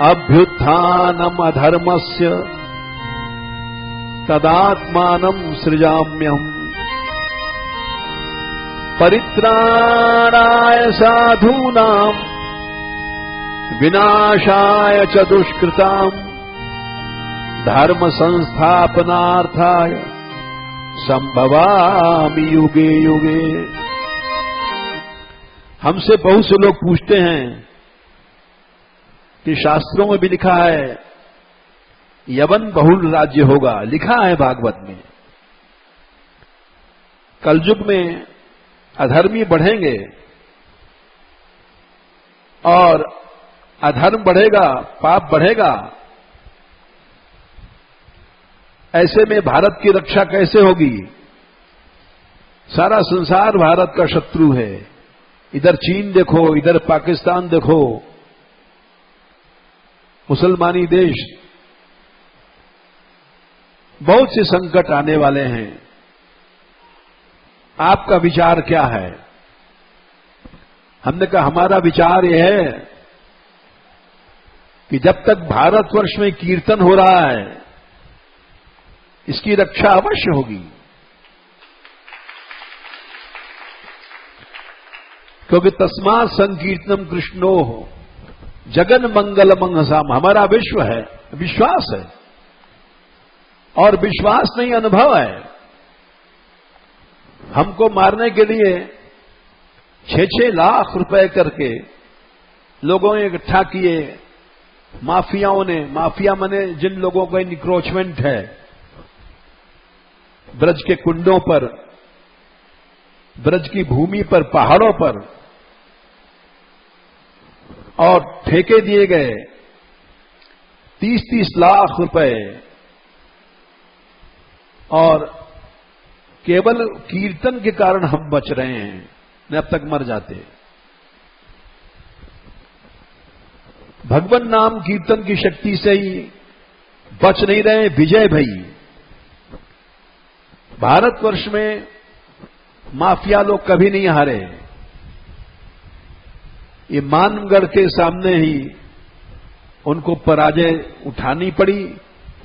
Speaker 1: अभ्युत्थानम् अधर्मस्य तदात्मानं सृजाम्यहम्। परित्राणाय साधूनां विनाशाय च दुष्कृताम् धर्म संस्थापनार्थाय संभवामि युगे युगे। हमसे बहुत से लोग पूछते हैं कि शास्त्रों में भी लिखा है यवन बहुल राज्य होगा। लिखा है भागवत में। कलयुग में अधर्मी बढ़ेंगे और अधर्म बढ़ेगा, पाप बढ़ेगा। ऐसे में भारत की रक्षा कैसे होगी? सारा संसार भारत का शत्रु है। इधर चीन देखो, इधर पाकिस्तान देखो, मुसलमानी देश, बहुत से संकट आने वाले हैं। आपका विचार क्या है? हमने कहा हमारा विचार यह है कि जब तक भारतवर्ष में कीर्तन हो रहा है इसकी रक्षा अवश्य होगी, क्योंकि तस्मात् संकीर्तनम कृष्णोः जगन मंगल मंगसाम हमारा विश्व है, विश्वास है, और विश्वास नहीं अनुभव है। हमको मारने के लिए 6-6 लाख रुपए करके लोगों ने इकट्ठा किए, माफियाओं ने, माफिया माने जिन लोगों का इनक्रोचमेंट है ब्रज के कुंडों पर, ब्रज की भूमि पर, पहाड़ों पर, और ठेके दिए गए 30-30 लाख रुपए, और केवल कीर्तन के कारण हम बच रहे हैं, न अब तक मर जाते। भगवान नाम कीर्तन की शक्ति से ही बच नहीं रहे। विजय भई, भारतवर्ष में माफिया लोग कभी नहीं हारे। ये मानगढ़ के सामने ही उनको पराजय उठानी पड़ी,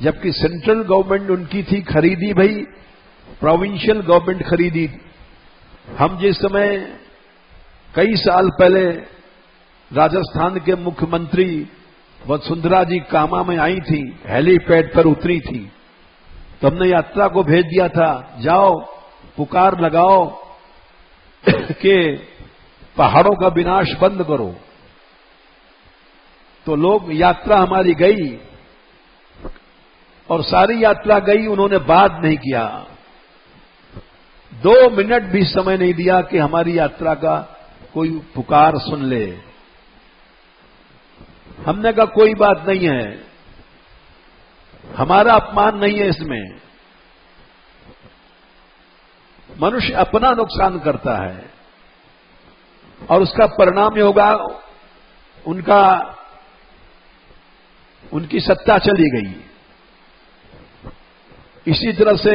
Speaker 1: जबकि सेंट्रल गवर्नमेंट उनकी थी, खरीदी भई, प्रोविंशियल गवर्नमेंट खरीदी। हम जिस समय कई साल पहले राजस्थान के मुख्यमंत्री वसुंधरा जी कामा में आई थी, हेलीपैड पर उतरी थी, तो हमने यात्रा को भेज दिया था, जाओ पुकार लगाओ कि पहाड़ों का विनाश बंद करो। तो लोग, यात्रा हमारी गई, और सारी यात्रा गई, उन्होंने बात नहीं किया, 2 मिनट भी समय नहीं दिया कि हमारी यात्रा का कोई पुकार सुन ले। हमने कहा कोई बात नहीं है, हमारा अपमान नहीं है इसमें। मनुष्य अपना नुकसान करता है और उसका परिणाम ये होगा, उनकी सत्ता चली गई। इसी तरह से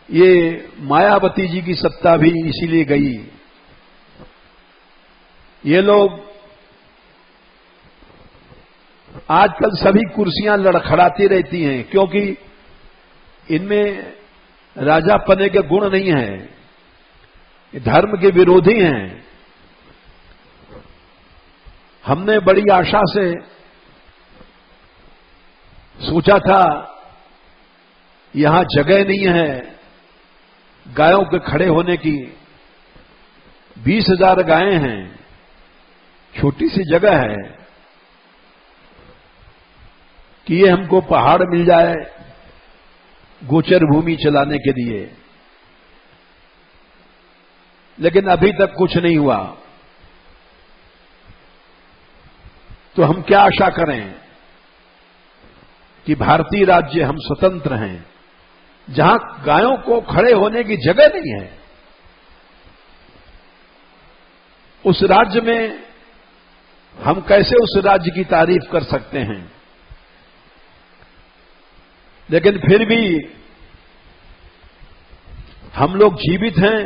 Speaker 1: ये मायावती जी की सत्ता भी इसीलिए गई। ये लोग आजकल सभी कुर्सियां लड़खड़ाती रहती हैं, क्योंकि इनमें राजा पने के गुण नहीं है, धर्म के विरोधी हैं। हमने बड़ी आशा से सोचा था यहां जगह नहीं है गायों के खड़े होने की, 20,000 गायें हैं, छोटी सी जगह है, कि ये हमको पहाड़ मिल जाए गोचर भूमि चलाने के लिए। लेकिन अभी तक कुछ नहीं हुआ, तो हम क्या आशा करें कि भारतीय राज्य, हम स्वतंत्र हैं, जहां गायों को खड़े होने की जगह नहीं है, उस राज्य में हम कैसे उस राज्य की तारीफ कर सकते हैं। लेकिन फिर भी हम लोग जीवित हैं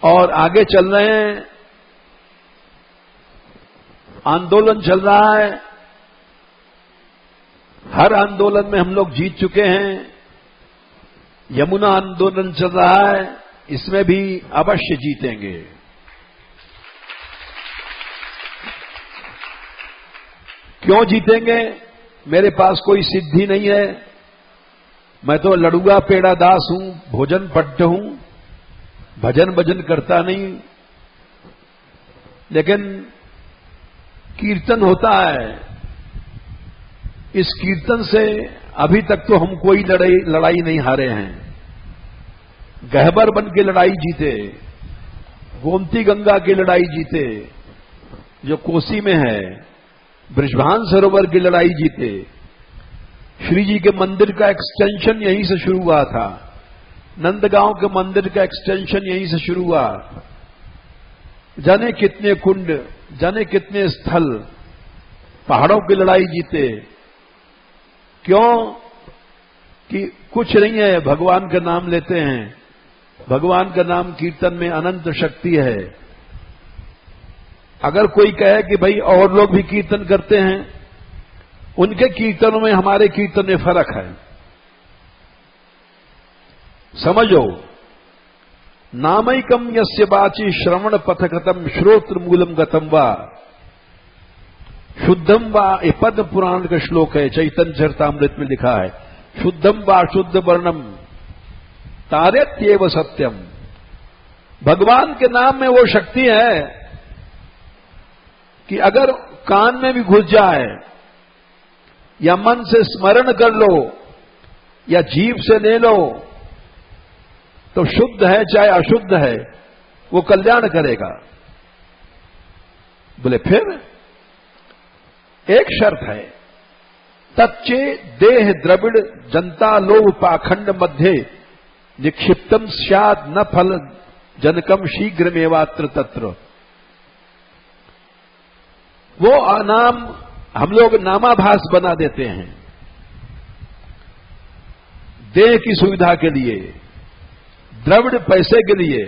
Speaker 1: और आगे चल रहे हैं, आंदोलन चल रहा है, हर आंदोलन में हम लोग जीत चुके हैं। यमुना आंदोलन चल रहा है, इसमें भी अवश्य जीतेंगे। क्यों जीतेंगे? मेरे पास कोई सिद्धि नहीं है, मैं तो लड़ुआ पेड़ा दास हूं, भोजन पट्ट हूं, भजन भजन करता नहीं। लेकिन कीर्तन होता है, इस कीर्तन से अभी तक तो हम कोई लड़ाई नहीं हारे हैं। गहबर बन के लड़ाई जीते, गोमती गंगा की लड़ाई जीते जो कोसी में है, बृषभान सरोवर की लड़ाई जीते, श्री जी के मंदिर का एक्सटेंशन यहीं से शुरू हुआ था, नंदगांव के मंदिर का एक्सटेंशन यहीं से शुरू हुआ। जाने कितने कुंड, जाने कितने स्थल, पहाड़ों की लड़ाई जीते। क्यों? कि कुछ नहीं है, भगवान का नाम लेते हैं, भगवान का नाम कीर्तन में अनंत शक्ति है। अगर कोई कहे कि भाई और लोग भी कीर्तन करते हैं, उनके कीर्तनों में हमारे कीर्तन में फर्क है। समझो, नामैकम यस्य वाची श्रवण पथगतम श्रोत्र मूलम गतम वा शुद्धम वा, ये पद्म पुराण का श्लोक है, चैतन्य चरितामृत में लिखा है। शुद्धम वा शुद्ध वर्णम तारेत्येव सत्यम। भगवान के नाम में वो शक्ति है कि अगर कान में भी घुस जाए या मन से स्मरण कर लो या जीभ से ले लो तो शुद्ध है चाहे अशुद्ध है वो कल्याण करेगा। बोले फिर एक शर्त है, तच्चे देह द्रविड़ जनता लोभ पाखंड मध्य निक्षिप्तम स्याद न फल जनकम शीघ्र मेवात्र तत्र। वो नाम हम लोग नामाभास बना देते हैं देह की सुविधा के लिए, द्रविड़ पैसे के लिए,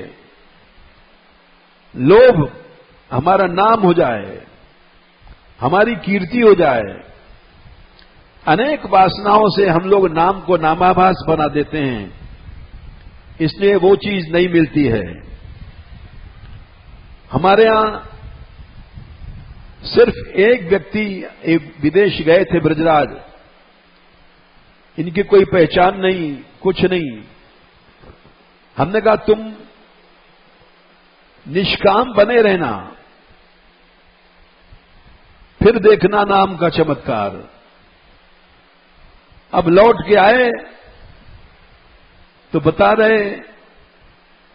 Speaker 1: लोभ हमारा नाम हो जाए, हमारी कीर्ति हो जाए। अनेक वासनाओं से हम लोग नाम को नामाभास बना देते हैं, इसलिए वो चीज नहीं मिलती है। हमारे यहां सिर्फ एक व्यक्ति एक विदेश गए थे, ब्रजराज, इनकी कोई पहचान नहीं, कुछ नहीं। हमने कहा तुम निष्काम बने रहना, फिर देखना नाम का चमत्कार। अब लौट के आए तो बता रहे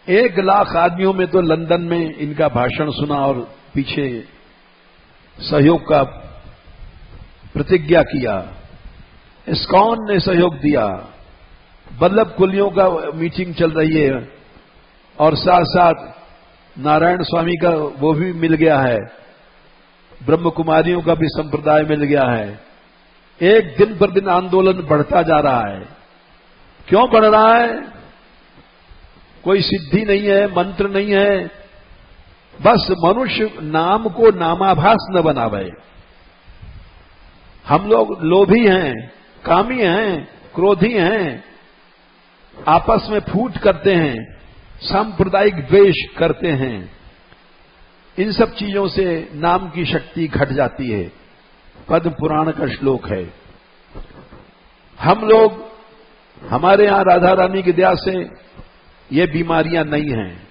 Speaker 1: 1 लाख आदमियों में तो लंदन में इनका भाषण सुना और पीछे सहयोग का प्रतिज्ञा किया। इस्कॉन ने सहयोग दिया, बल्लभ कुलियों का मीटिंग चल रही है और साथ साथ नारायण स्वामी का वो भी मिल गया है, ब्रह्म कुमारियों का भी संप्रदाय मिल गया है। एक दिन पर दिन आंदोलन बढ़ता जा रहा है। क्यों बढ़ रहा है? कोई सिद्धि नहीं है, मंत्र नहीं है, बस मनुष्य नाम को नामाभास न बनावे। हम लोग लोभी हैं, कामी हैं, क्रोधी हैं, आपस में फूट करते हैं, सांप्रदायिक द्वेष करते हैं। इन सब चीजों से नाम की शक्ति घट जाती है। पद्म पुराण का श्लोक है। हम लोग, हमारे यहां राधा रानी की दया से ये बीमारियां नहीं हैं,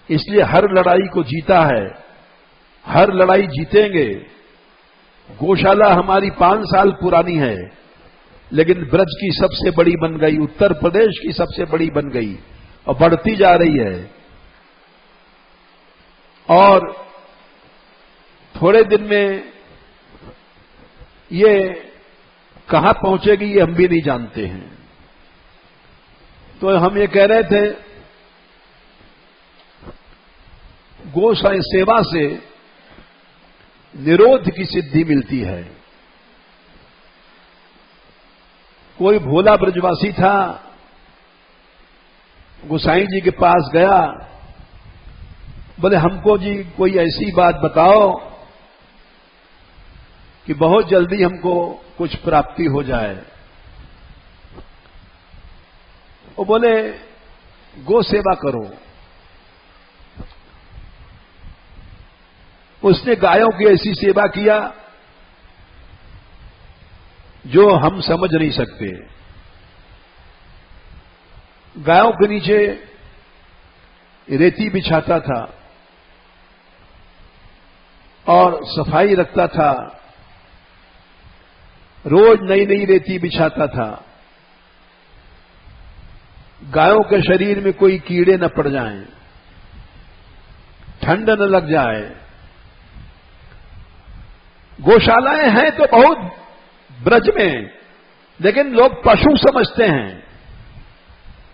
Speaker 1: इसलिए हर लड़ाई को जीता है, हर लड़ाई जीतेंगे। गौशाला हमारी 5 साल पुरानी है, लेकिन ब्रज की सबसे बड़ी बन गई, उत्तर प्रदेश की सबसे बड़ी बन गई और बढ़ती जा रही है। और थोड़े दिन में ये कहां पहुंचेगी ये हम भी नहीं जानते हैं। तो हम ये कह रहे थे गौ सेवा से निरोध की सिद्धि मिलती है। कोई भोला ब्रजवासी था, गोसाई जी के पास गया, बोले हमको जी कोई ऐसी बात बताओ कि बहुत जल्दी हमको कुछ प्राप्ति हो जाए। वो बोले गो सेवा करो। उसने गायों की ऐसी सेवा किया जो हम समझ नहीं सकते। गायों के नीचे रेती बिछाता था और सफाई रखता था, रोज नई नई रेती बिछाता था, गायों के शरीर में कोई कीड़े न पड़ जाएं, ठंड न लग जाए। गौशालाएं हैं तो बहुत ब्रज में, लेकिन लोग पशु समझते हैं,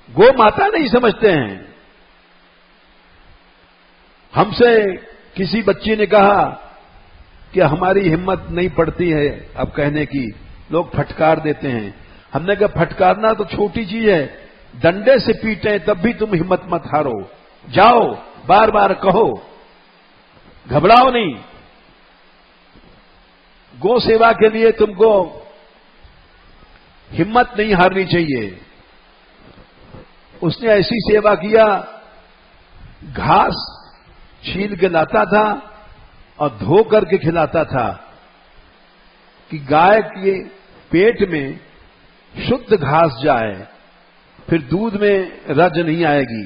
Speaker 1: गौ माता नहीं समझते हैं। हमसे किसी बच्ची ने कहा कि हमारी हिम्मत नहीं पड़ती है अब कहने की, लोग फटकार देते हैं। हमने कहा फटकारना तो छोटी चीज है, डंडे से पीटे तब भी तुम हिम्मत मत हारो, जाओ बार बार कहो, घबराओ नहीं। गौ सेवा के लिए तुमको हिम्मत नहीं हारनी चाहिए। उसने ऐसी सेवा किया घास छील के लाता था और धो करके खिलाता था कि गाय के पेट में शुद्ध घास जाए, फिर दूध में रज नहीं आएगी।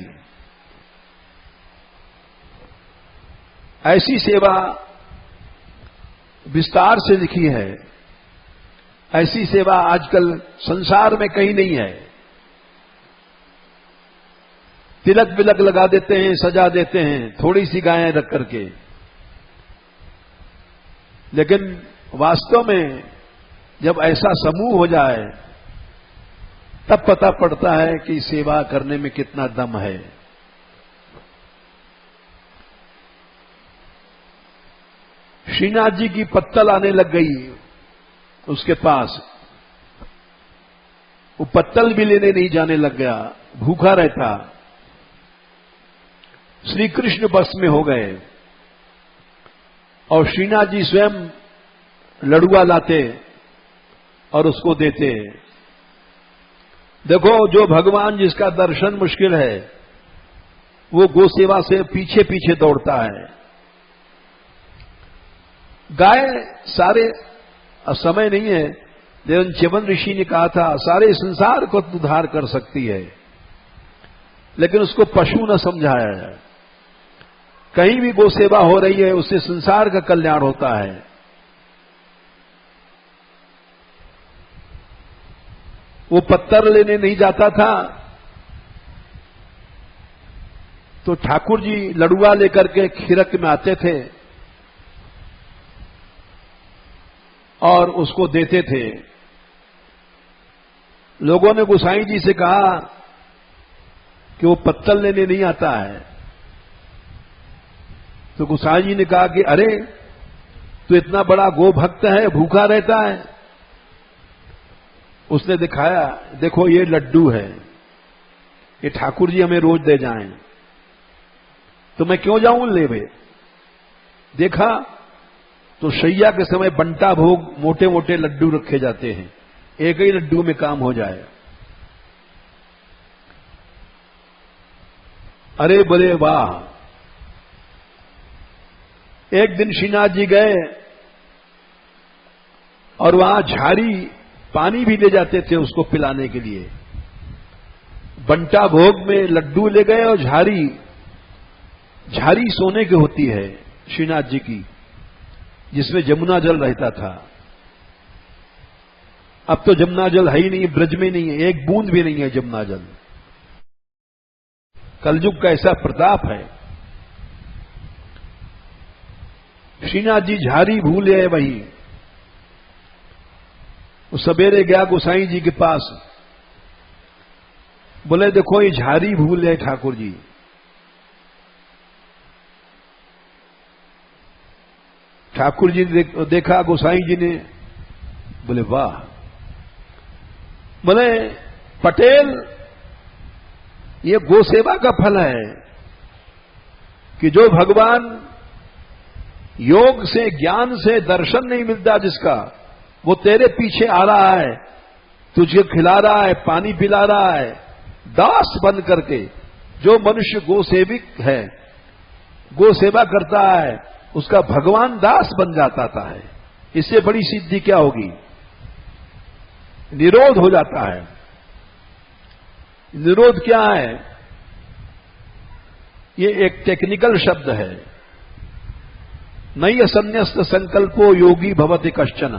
Speaker 1: ऐसी सेवा विस्तार से लिखी है। ऐसी सेवा आजकल संसार में कहीं नहीं है। तिलक बिलक लगा देते हैं, सजा देते हैं थोड़ी सी गायें रख करके, लेकिन वास्तव में जब ऐसा समूह हो जाए तब पता पड़ता है कि सेवा करने में कितना दम है। श्रीनाथ जी की पत्तल आने लग गई उसके पास। वो पत्तल भी लेने नहीं जाने लग गया, भूखा रहता। श्री कृष्ण बस में हो गए और श्रीनाथ जी स्वयं लड़ुआ लाते और उसको देते। देखो, जो भगवान जिसका दर्शन मुश्किल है वो गोसेवा से पीछे पीछे दौड़ता है। गाय सारे समय नहीं है, लेकिन च्यवन ऋषि ने कहा था सारे संसार को उद्धार कर सकती है, लेकिन उसको पशु न समझाया जाए। कहीं भी गोसेवा हो रही है उससे संसार का कल्याण होता है। वो पत्थर लेने नहीं जाता था तो ठाकुर जी लड़ुआ लेकर के खिरक में आते थे और उसको देते थे। लोगों ने गोसाई जी से कहा कि वो पत्तल लेने नहीं आता है, तो गोसाई जी ने कहा कि अरे तू इतना बड़ा गो भक्त है, भूखा रहता है। उसने दिखाया, देखो ये लड्डू है, ये ठाकुर जी हमें रोज दे जाएं, तो मैं क्यों जाऊं लेवे। देखा तो शैया के समय बंटा भोग मोटे मोटे लड्डू रखे जाते हैं, एक ही लड्डू में काम हो जाए। अरे बोले वाह। एक दिन श्रीनाथ जी गए और वहां झारी पानी भी ले जाते थे उसको पिलाने के लिए। बंटा भोग में लड्डू ले गए और झारी सोने की होती है श्रीनाथ जी की, जिसमें जमुना जल रहता था। अब तो जमुना जल है ही नहीं, ब्रज में नहीं है, एक बूंद भी नहीं है जमुना जल। कलयुग का ऐसा प्रताप है। श्रीनाथ जी झारी भूले वहीं। वो सवेरे गया गोसाई जी के पास, बोले देखो ये झारी भूल है ठाकुर जी। ठाकुर जी ने देखा, गोसाई जी ने बोले वाह। बोले पटेल ये गोसेवा का फल है कि जो भगवान योग से, ज्ञान से दर्शन नहीं मिलता जिसका, वो तेरे पीछे आ रहा है, तुझे खिला रहा है, पानी पिला रहा है, दास बन करके। जो मनुष्य गोसेविक है, गोसेवा करता है, उसका भगवान दास बन जाता है। इससे बड़ी सिद्धि क्या होगी? निरोध हो जाता है। निरोध क्या है? ये एक टेक्निकल शब्द है। नई असन्यस्त संकल्पो योगी भवति कश्चन।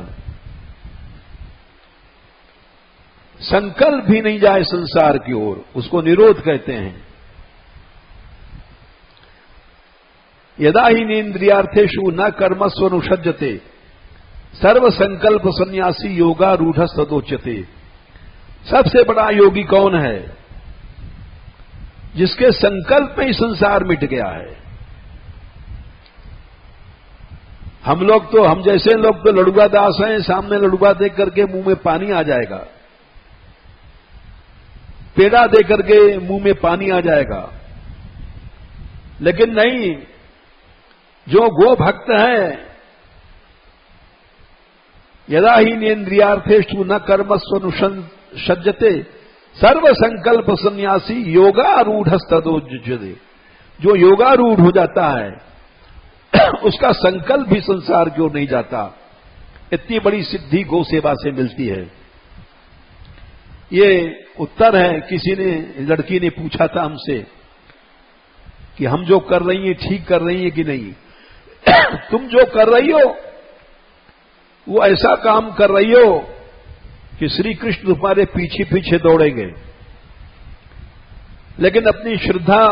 Speaker 1: संकल्प भी नहीं जाए संसार की ओर, उसको निरोध कहते हैं। यदा ही नेन्द्रियार्थेषु न कर्मस्वनुषज्जते सर्व संकल्प सन्यासी योगा रूढ़ सदोच्यते। सबसे बड़ा योगी कौन है? जिसके संकल्प में ही संसार मिट गया है। हम जैसे लोग तो लड़ुआ दास हैं, सामने लड़ुआ देख करके मुंह में पानी आ जाएगा, पेड़ा दे करके मुंह में पानी आ जाएगा। लेकिन नहीं, जो गो भक्त है, यदा ही नेन्द्रियार्थेषु न कर्मस्वनुषज्जते सर्व संकल्प सन्यासी योगारूढ़ तदोच्यते। जो योगारूढ़ हो जाता है उसका संकल्प भी संसार की ओर नहीं जाता। इतनी बड़ी सिद्धि गौ सेवा से मिलती है। ये उत्तर है, किसी ने, लड़की ने पूछा था हमसे कि हम जो कर रही हैं ठीक कर रही हैं कि नहीं। तुम जो कर रही हो वो ऐसा काम कर रही हो कि श्री कृष्ण तुम्हारे पीछे पीछे दौड़ेंगे, लेकिन अपनी श्रद्धा,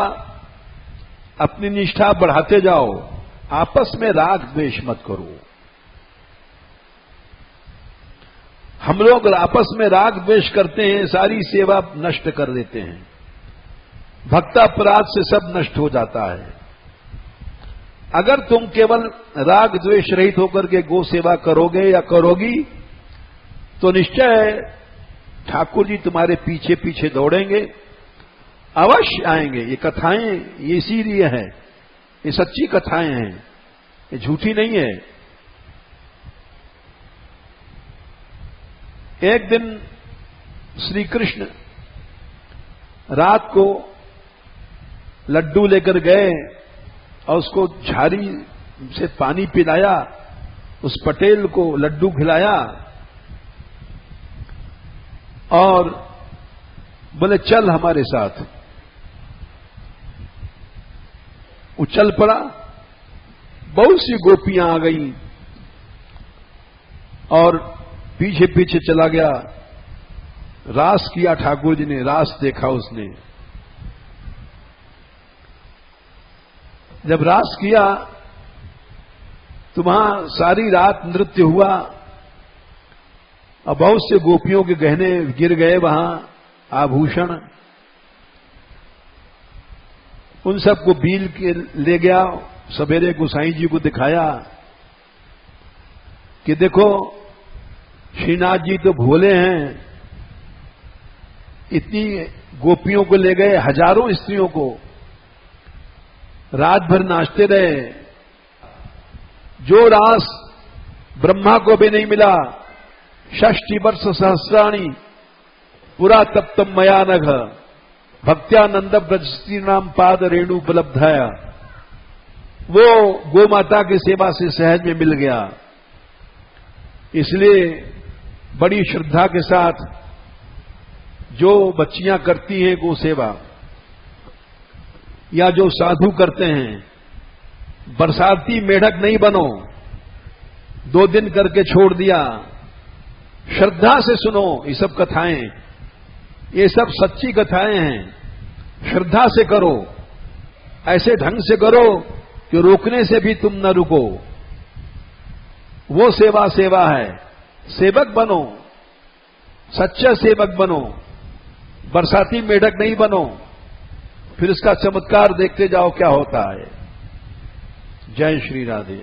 Speaker 1: अपनी निष्ठा बढ़ाते जाओ, आपस में राग द्वेष मत करो। हम लोग आपस में राग द्वेष करते हैं, सारी सेवा नष्ट कर देते हैं, भक्तापराध से सब नष्ट हो जाता है। अगर तुम केवल राग द्वेष रहित होकर के गो सेवा करोगे या करोगी तो निश्चय ठाकुर जी तुम्हारे पीछे पीछे दौड़ेंगे, अवश्य आएंगे। ये कथाएं ये इसीलिए है, ये सच्ची कथाएं हैं, ये झूठी नहीं है। एक दिन श्री कृष्ण रात को लड्डू लेकर गए और उसको झाड़ी से पानी पिलाया, उस पटेल को लड्डू खिलाया और बोले चल हमारे साथ। वो चल पड़ा, बहुत सी गोपियां आ गईं और पीछे पीछे चला गया। रास किया ठाकुर जी ने, रास देखा उसने। जब रास किया तो वहां सारी रात नृत्य हुआ और बहुत से गोपियों के गहने गिर गए वहां, आभूषण। उन सबको बील के ले गया, सवेरे गोसाई जी को दिखाया कि देखो श्रीनाथ जी तो भोले हैं, इतनी गोपियों को ले गए, हजारों स्त्रियों को, रात भर नाचते रहे। जो रास ब्रह्मा को भी नहीं मिला, 60 वर्ष सहस्राणी पुरा तप्तम मया नघ भक्त्यानंद ब्रजस्ती नाम पाद रेणु उपलब्धाया, वो गो माता की सेवा से सहज में मिल गया। इसलिए बड़ी श्रद्धा के साथ जो बच्चियां करती हैं गो सेवा या जो साधु करते हैं, बरसाती मेढक नहीं बनो, 2 दिन करके छोड़ दिया। श्रद्धा से सुनो ये सब कथाएं, ये सब सच्ची कथाएं हैं। श्रद्धा से करो, ऐसे ढंग से करो कि रोकने से भी तुम न रुको। वो सेवा सेवा है। सेवक बनो, सच्चा सेवक बनो, बरसाती मेढक नहीं बनो। फिर इसका चमत्कार देखते जाओ क्या होता है। जय श्री राधे।